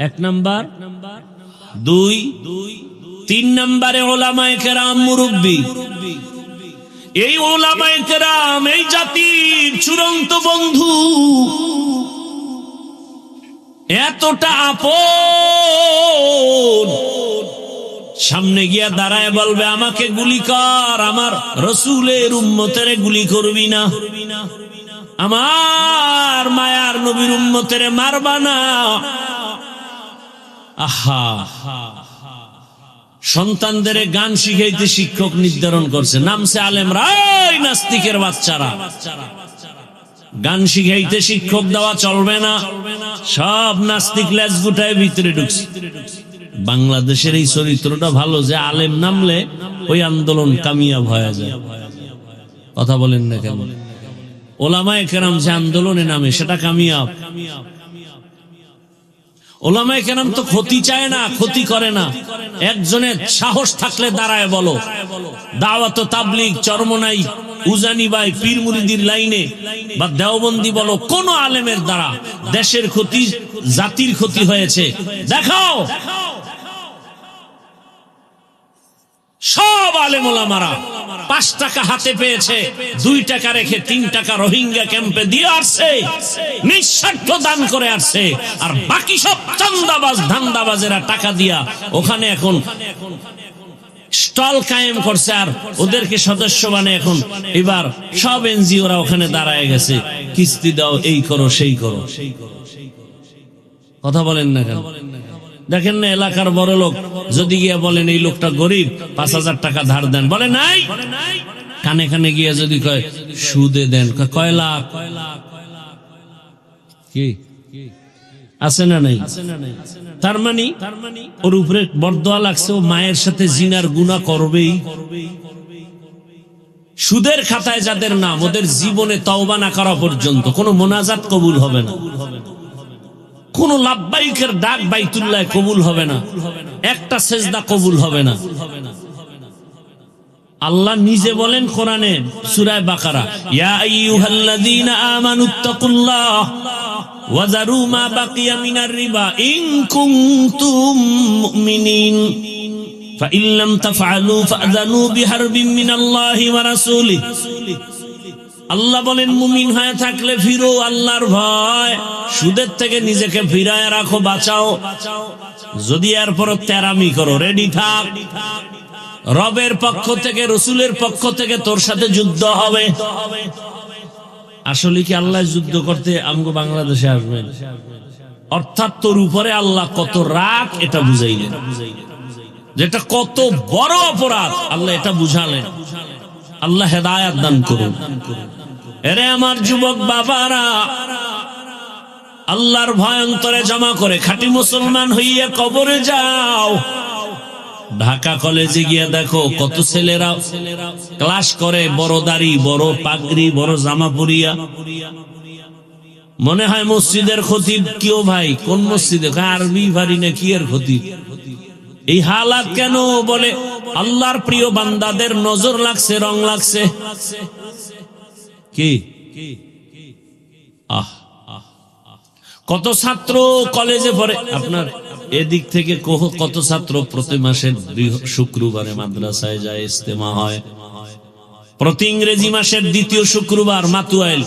S1: এক নাম্বার, দুই, তিন নম্বরে ওলামায়ে কেরাম, মুরব্বী। এই ওলামায়ে কেরাম এই জাতির চূড়ান্ত বন্ধু, এতটা আপন। সামনে গিয়া দাঁড়ায় বলবে আমাকে গুলি কর, আমার রসুলের উম্মতের গুলি করবি না, আমার মায়ার নবীর উম্মতের মারবা না। আহা, সন্তানদের গান শিখাইতে শিক্ষক নির্ধারণ করছে, নামছে আলেমরা। এই নাস্তিকের বাচ্চারা, গান শিখাইতে শিক্ষক দেওয়া চলবে না। সব নাস্তিক লেজ গুটায় ভিতরে ঢুকছে। বাংলাদেশের এই চরিত্রটা ভালো যে আলেম নামলে ওই আন্দোলন কামিয়াব হয়ে যায়। কথা বলেন না কেন? ওলামায়ে কেরাম যে আন্দোলনে নামে সেটা কামিয়াব। ওলামায়ে কেরাম তো ক্ষতি চায় না, ক্ষতি করে না। একজনের সাহস থাকলে দাঁড়ায় বলো, দাওয়াত তাবলীগ, চরমনাই, উজানি ভাই, পীর মুরিদির লাইনে বা দেওবন্দি বলো, কোন আলেমের দ্বারা দেশের ক্ষতি, জাতির ক্ষতি হয়েছে দেখাও। সব আলেম ওলামারা 5 টাকা হাতে পেয়েছে, 2 টাকা রেখে 3 টাকা রোহিঙ্গা ক্যাম্পে দিয়ে আসছে, নিঃস্বার্থ দান করে আসছে। আর বাকি সব চান্দাবাজ ধান্দাবাজেরা টাকা দিয়া ওখানে এখন স্টল কায়েম করছে, আর ওদেরকে সদস্য বানিয়ে এখন এবার সব এনজিওরা ওখানে দাঁড়ায় গেছে, কিস্তি দাও, এই করো, সেই করো। কথা বলেন না কেন? দেখেন না এলাকার বড় লোক যদি গিয়ে বলেন এই লোকটা গরিব, 5,000 টাকা ধার দেন, বলে নাই। কানে কানে গিয়ে যদি কয় সুদে দেন, কয় লাখ, কি আছে না নাই? তার মানে ওর উপরে বরদোয়া লাগছে, ও মায়ের সাথে জিনার গুনাহ করবেই। সুদের খাতায় যাদের নাম, ওদের জীবনে তওবা না করা পর্যন্ত কোনো মোনাজাত কবুল হবে না, কোন লাব্বাইকের ডাক বাইতুল্লাহ কবুল হবে না, একটা সেজদা কবুল হবে না। আল্লাহ নিজে বলেন কোরআনে সূরা বাকারা, ইয়া আইয়ুহাল্লাযীনা আমানুত্তাকুল্লাহ ওয়া যারু মা বাকিয়া মিনার রিবা ইন কুনতুম মুমিনিন ফাইন লাম তাফআলু ফাযানু বিহারবিন মিনাল্লাহি ওয়া রাসূলিহি। আল্লাহ বলেন মুমিন হয়ে থাকলে ফিরো আল্লাহর ভয়, সুদের থেকে নিজেকে ফিরায় রাখো, বাঁচাও। যদি এরপর তেরামি করো, রেডি থাক, রবের পক্ষ থেকে রসুলের পক্ষ থেকে তোর সাথে যুদ্ধ হবে। আসলে কি আল্লাহ যুদ্ধ করতে আমগো বাংলাদেশে আসবেন? অর্থাৎ তোর উপরে আল্লাহ কত রাগ এটা বুঝাইলেন, যেটা কত বড় অপরাধ আল্লাহ এটা বুঝালেন। আল্লাহ হেদায়াত দান করুন। এরে আমার যুবক বাবারা, আল্লাহর ভয় অন্তরে জমা করে খাঁটি মুসলমান হইয়া কবরে যাও। ঢাকা কলেজে গিয়ে দেখো কত ছেলেরা ক্লাস করে, বড় দাড়ি, বড় পাগড়ি, বড় জামা পরিয়া, মনে হয় মসজিদের খতিব। কেউ ভাই কোন মসজিদে? আরবি ভারি না কি এর খতিব? এই হালাত কেন? বলে আল্লাহর প্রিয় বান্দাদের নজর লাগছে, রং লাগছে। কি কত ছাত্র কলেজে পড়ে, আপনার এদিক থেকে কত ছাত্র প্রতি মাসের শুক্রবারে মাদ্রাসায় যায়, ইস্তেমা হয়। প্রতি ইংরেজি মাসের দ্বিতীয় শুক্রবার মাতুয়াইল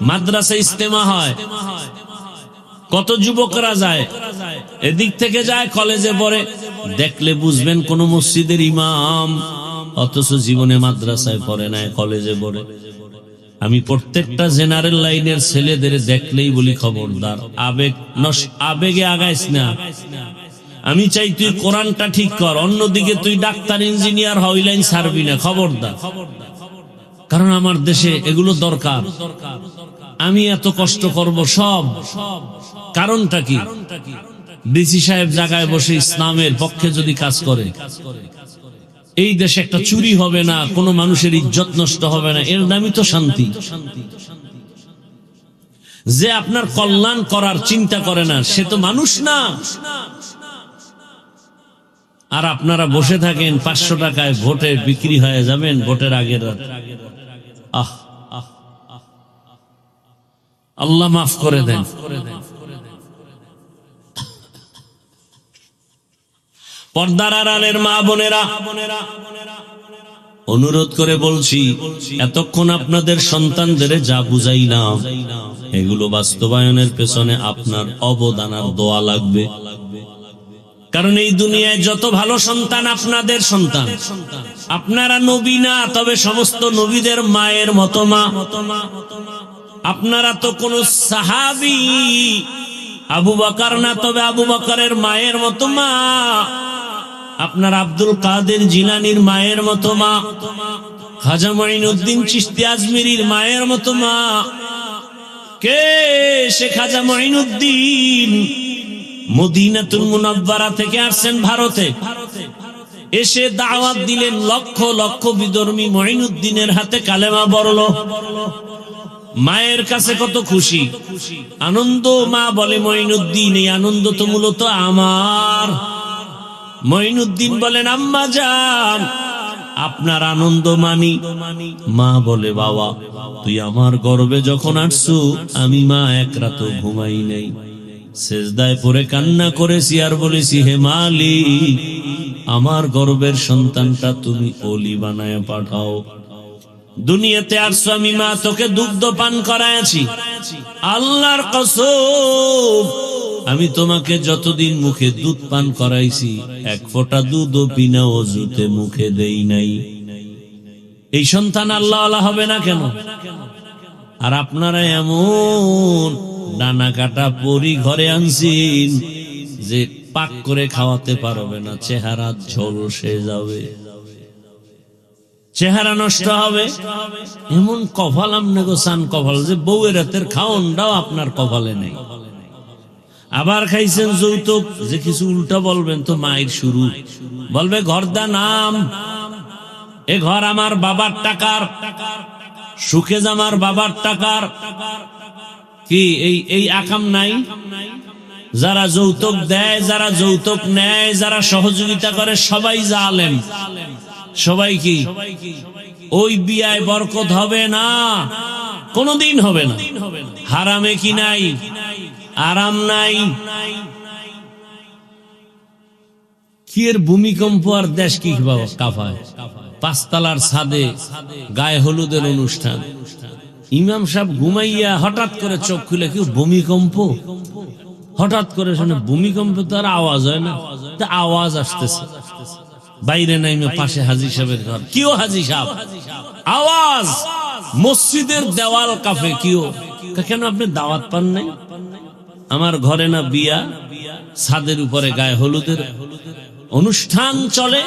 S1: মাদ্রাসায় ইস্তেমা হয়। কত যুবকরা যায়, এদিক থেকে যায়, কলেজে পড়ে। দেখলে বুঝবেন কোন মসজিদের ইমাম, অথচ জীবনে মাদ্রাসায় পড়ে না, কলেজে পড়ে। আমি প্রত্যেকটা জেনারেল লাইনের ছেলেদের দেখলেই বলি খবরদার, আবেগে আগাইস না। আমি চাই তুই কোরআনটা ঠিক কর, অন্যদিকে তুই ডাক্তার ইঞ্জিনিয়ার হই, লাইন ছাড়বি না, খবরদার। কারণ আমার দেশে এগুলো দরকার। আমি এত কষ্ট করব সব কারণটা কি? ডিসি সাহেব জায়গায় বসে ইসলামের পক্ষে যদি কাজ করে, এই দেশে একটা চুরি হবে না, কোনো মানুষের ইজ্জত নষ্ট হবে না, এর নামই তো শান্তি। যে আপনার কল্যাণ করার চিন্তা করে না, সে তো মানুষ না। আর আপনারা বসে থাকেন 500 টাকায় ভোটে বিক্রি হয়ে যাবেন ভোটের আগের রাত। আল্লাহ মাফ করে দেন। পর্দার আড়ালের মা বোনেরা, অনুরোধ করে বলছি, এতক্ষণ আপনাদের সন্তানদের যা বুঝাইলাম, এগুলো বাস্তবায়নের পেছনে আপনার অবদান আর দোয়া লাগবে। কারণ এই দুনিয়ায় যত ভালো সন্তান আপনাদের সন্তান। আপনারা নবী না, তবে সমস্ত নবীদের মায়ের মতো মা। আপনারা তো কোন সাহাবী আবু বকর না, তবে আবু বকরের মায়ের মতো মা। আপনার আব্দুল কাদের জিলানীর মায়ের মতো মা, খাজা মঈনুদ্দিন চিশতি আজমিরির মায়ের মতো মা। কে সে খাজা মঈনুদ্দিন? মদিনাতুল মুনাওয়ারা থেকে আসছেন ভারতে, এসে দাওয়াত দিলেন, লক্ষ লক্ষ বিধর্মী মঈনুদ্দিনের হাতে কালেমা পড়ল। মায়ের কাছে কত খুশি, আনন্দ। মা বলে মঈনুদ্দিন, এই আনন্দ তো মূলত আমার। মঈনুদ্দিন বলেন আম্মা জান, আপনার আনন্দ মানি। মা বলে বাবা, তুই আমার গর্ভে যখন আসছু, আমি মা এক রাত ঘুমাই নাই, সেজদায় পড়ে কান্না করেছি আর বলেছি, হে মালিক, আমার গর্ভের সন্তানটা তুমি ওলি বানায় পাঠাও। দুনিয়াতে আসছো, আমি মা তোকে দুগ্ধ পান করাইছি, আল্লাহর কসম আমি তোমাকে যতদিন মুখে দুধ পান করাইছি, এক ফোঁটা দুধও বিনা ওযুতে মুখে দেই নাই। এই সন্তান আল্লাহ আল্লাহ হবে না কেন? আর আপনারা এমন ডানা কাটা পরি ঘরে আনছেন যে পাক করে খাওয়াতে পারবে না, চেহারা ঝলসে যাবে, চেহারা নষ্ট হবে। এমন কপাল আমনে গোসান কপাল যে বউয়ের রাতের খাওনটাও আপনার কপালে নেই। আবার খাইছেন যৌতুক, যে কিছু উল্টা বলবেন তো মায়ের শুরু, বলবে ঘরদা নাম, এ ঘর আমার বাবার টাকার, সুখে জামার বাবার টাকার। কি এই আকাম নাই? যারা যৌতুক দেয়, যারা যৌতুক নেয়, যারা সহযোগিতা করে, সবাই জালেম। সবাই কি ওই বিয়ায় বরকত হবে না, কোনদিন হবে না। হারামে কি নাই? আরাম নাই। কি এর ভূমিকম্প আর দেশ কি কাঁপায়? 5 তলার ছাদে গায়ে হলুদের অনুষ্ঠান, ইমাম সাহেব ঘুমাইয়া হঠাৎ করে চোখ খুলে কেউ ভূমিকম্প, হঠাৎ করে শুনে ভূমিকম্প, তো আর আওয়াজ হয় না, আওয়াজ আসতেছে বাইরে নাইমে পাশে হাজী সাহেবের ঘর। কিও হাজী সাহেব, আওয়াজ, মসজিদের দেওয়াল কাঁপে। কিও, কেন আপনি দাওয়াত পান নাই? আমার ঘরে না বিয়া, ছাদের উপরে গায়ে হলুদের অনুষ্ঠান চলে।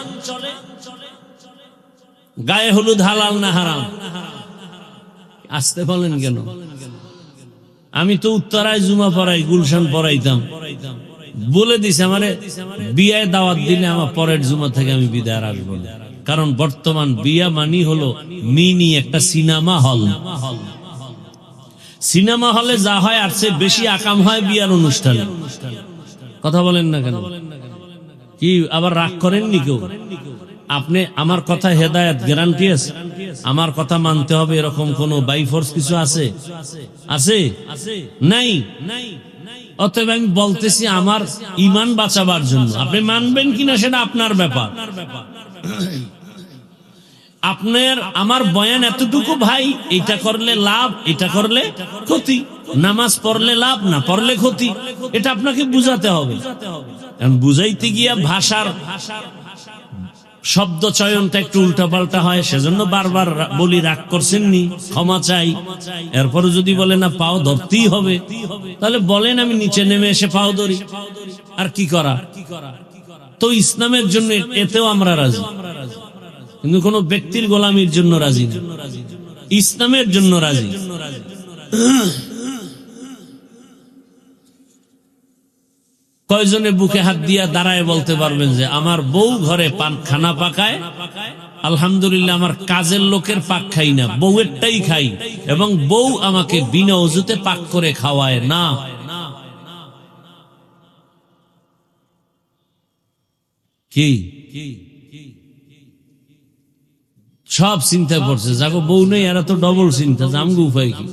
S1: গায়ে হলুদ হালাল না হারাম? আসতে বলেন কেন? আমি তো উত্তরায় জুমা পড়াই, গুলশান পড়াইতাম, বলে দিছে আমারে বিয়ায় দাওয়াত দিলে আমার পরের জুমা থেকে আমি বিদায় আর আসবো না। কারণ বর্তমান বিয়া মানি হলো মিনি একটা সিনেমা হল। সিনেমা হলে যা হয় আর চেয়ে বেশি আকাম হয় বিয়ার অনুষ্ঠানে। কথা বলেন না কেন? কি আবার রাগ করেননি কেউ? আপনি আমার কথা হেদায়েত গ্যারান্টি আছে? আমার কথা মানতে হবে এরকম কোন বাই ফোর্স কিছু আছে? আছে? নাই। অতএব আমি বলতেছি আমার ঈমান বাঁচাবার জন্য। আপনি মানবেন কিনা সেটা আপনার ব্যাপার। আপনার আমার বয়ান এতটুকু, ভাই এটা করলে লাভ, এটা করলে ক্ষতি, নামাজ পড়লে লাভ, না পড়লে ক্ষতি, এটা আপনাকে বুঝাতে হবে। বুঝাইতে গিয়া ভাষার শব্দ চয়নটা একটু উল্টাপাল্টা হয়, সেজন্য বারবার বলি, রাগ করছেন নি, ক্ষমা চাই। এরপরে যদি বলে না পাও ধরতেই হবে, তাহলে বলেন আমি নিচে নেমে এসে পাও ধরি। আর কি করা? তো ইসলামের জন্য এতেও আমরা রাজি, কিন্তু কোন ব্যক্তির গোলামির জন্য রাজি না, ইসলামের জন্য রাজি। কয়জনে বুকে হাত দিয়া দাঁড়ায় বলতে পারবেন যে আমার বউ ঘরে খানা পাকায়, আলহামদুলিল্লাহ, আমার কাজের লোকের পাক খাই না, বউয়েরটাই খাই, এবং বউ আমাকে বিনা ওযুতে পাক করে খাওয়ায় না? কি সব চিন্তায় পড়ছে, যাগো বউ নেই এরা তো ডবল চিন্তা, আমগো উপায় কি?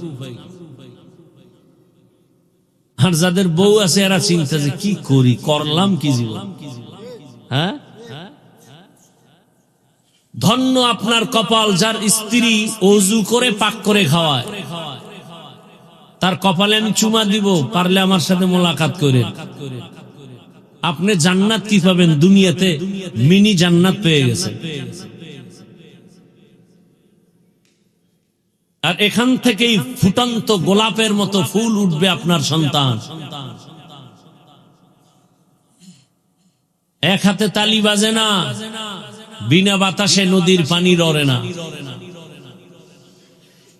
S1: আর যাদের বউ আছে এরা চিন্তা যে কি করি, করলাম কি জীবন। হ্যাঁ, ধন্য আপনার কপাল যার স্ত্রী ওযু করে পাক করে খাওয়ায়। তার কপালে আমি চুমা দিব, পারলে আমার সাথে মোলাকাত করে। আপনি জান্নাত কি পাবেন? দুনিয়াতে মিনি জান্নাত পেয়ে গেছে। আর এখান থেকেই ফুটন্ত গোলাপের মতো ফুল উঠবে আপনার সন্তান। এক হাতে তালি বাজে না, বিনা বাতাসে নদীর পানি লড়ে না।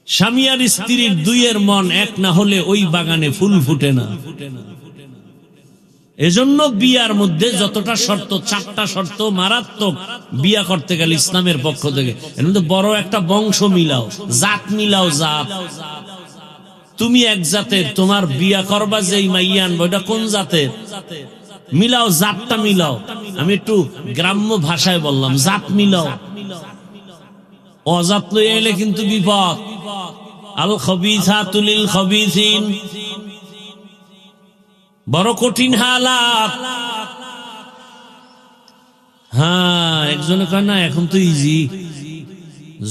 S1: স্বামী আর স্ত্রীর দুইয়ের মন এক না হলে ওই বাগানে ফুল ফুটে না। এজন্য বিয়ার মধ্যে যতটা শর্ত, 4টা শর্ত মারাত্মক বিয়া করতে গেলে ইসলামের পক্ষ থেকে। এর মধ্যে বড় একটা বংশ মিলাও, জাত মিলাও। জাত, তুমি এক জাতের, তোমার বিয়া করবা যেই মাইয়া আনবো এটা কোন জাতের, মিলাও, জাতটা মিলাও। আমি একটু গ্রাম্য ভাষায় বললাম, জাত মিলাও। অজাত লইয়া এলে কিন্তু বিপদ। আল খবিসাতু লিল খবিসিন, বড় কঠিন হালাত। হ্যাঁ, একজনে কয় না এখন তো ইজি,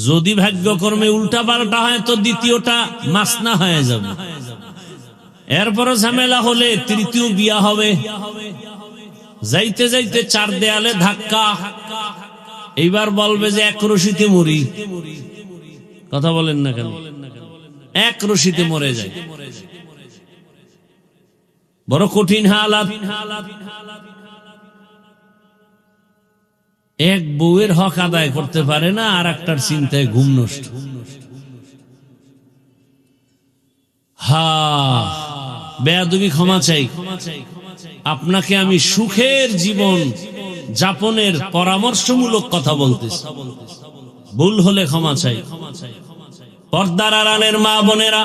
S1: যদি ভাগ্যক্রমে উল্টা পাল্টা হয় তো দ্বিতীয়টা মাসনা হয়ে যাবে। এরপরও ঝামেলা হলে তৃতীয় বিয়া হবে। যাইতে যাইতে 4 দেয়ালে ধাক্কা। এইবার বলবে যে এক রশিতে মরি। কথা বলেন না কেন? এক রশিতে মরে যায়। বড় কঠিন হালাত। এক বউয়ের হক আদায় করতে পারে না, আর একটার চিন্তায় ঘুম নষ্ট। বেয়াদবি, ক্ষমা চাই। আপনাকে আমি সুখের জীবন যাপনের পরামর্শমূলক কথা বলতেছি, ভুল হলে ক্ষমা চাই। পর্দার আড়ালের মা বোনেরা,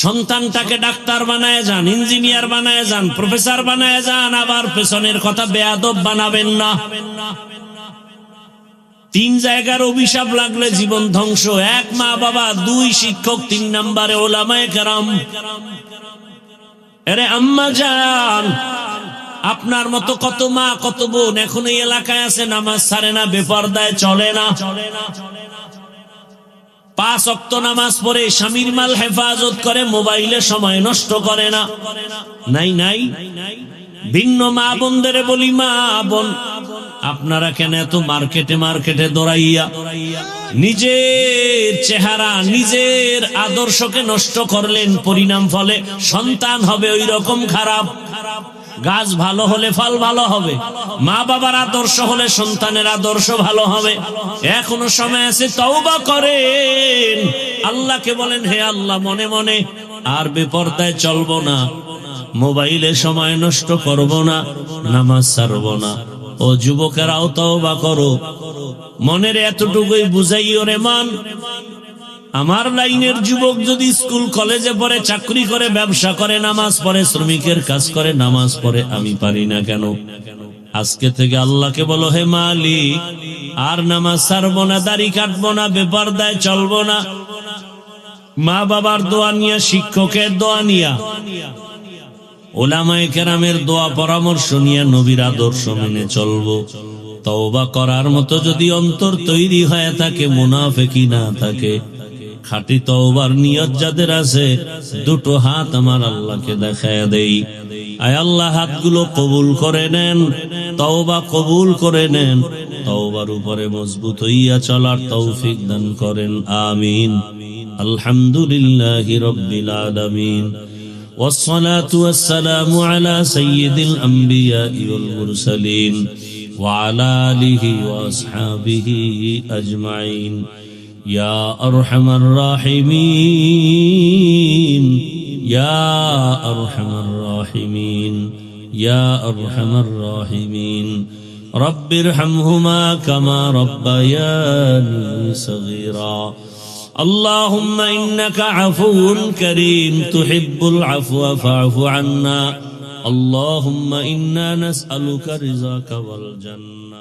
S1: সন্তানটাকে ডাক্তার বানায় যান, ইঞ্জিনিয়ার বানায় যান, প্রফেসর বানায় যান, আবার পেছনের কথা বেয়াদব বানাবেন না। 3 জায়গার অভিশাপ লাগলে জীবন ধ্বংস। 1 মা বাবা, 2 শিক্ষক, 3 নম্বরে ওলামায়ে কেরাম। আরে আম্মা জান, আপনার মতো কত মা কত বোন এখন এই এলাকায় আছে, নামাজ ছাড়ে না, বেপরদায় চলে না। 5 ওয়াক্ত নামাজ পড়ে, স্বামীর মাল হেফাজত করে, মোবাইলে সময় নষ্ট করে না। নাই নাই। ভিন্ন মা বোনদের বলি, মা বোন আপনারা কেন এত মার্কেটে দৌড়াইয়া নিজের চেহারা, নিজের আদর্শকে নষ্ট করলেন? পরিণাম ফলে সন্তান হবে ওই রকম খারাপ। গাছ ভালো হলে ফল ভালো হবে, মা বাবার আদর্শ হলে সন্তানের আদর্শ ভালো হবে। এখনো সময় আছে, তওবা করেন, আল্লাহকে বলেন, হে আল্লাহ, মনে মনে আর বেপরদায় চলবো না, মোবাইলে সময় নষ্ট করব না, নামাজ ছাড়ব না। ও যুবকেরাও তওবা করো, মনের এতটুকুই বুঝাইও রে মন, আমার লাইনের যুবক যদি স্কুল কলেজে পড়ে, চাকরি করে, ব্যবসা করে, নামাজ পড়ে, শ্রমিকের কাজ করে, নামাজ পড়ে, আমি পারি না কেন? আজকে থেকে আল্লাহকে বলো, হে মালিক, আর নামাজ ছাড়বো না, দাড়ি কাটবো না, বেপরদায় চলবো না। মা বাবার দোয়া নিয়া, শিক্ষকের দোয়া নিয়া, ওলামায়ে কেরামের দোয়া পরামর্শ নিয়ে নবীর আদর্শ মেনে চলবো। তওবা করার মতো যদি অন্তর তৈরি হয়ে থাকে, মুনাফিকি না থাকে, খাঁটি তওবার নিয়ত যাদের আছে, দুটো হাত আমার আল্লাহকে দেখায় দেই। আয় আল্লাহ, হাতগুলো কবুল করে নেন, তওবা কবুল করে নেন, তওবার উপরে মজবুত হইয়া চলার তৌফিক দান করেন, আমিন। আলহামদুলিল্লাহি রাব্বিল আলামিন, والصلاة والسلام على سيد الأنبياء والمرسلين وعلى آله وأصحابه أجمعين. يا أرحم الراحمين، يا أرحم الراحمين، يا أرحم الراحمين. رب ارحمهما كما ربياني صغيرا. اللهم إنك عفو كريم تحب العفو فاعف عنا. اللهم إنا نسألك رضاك والجنة.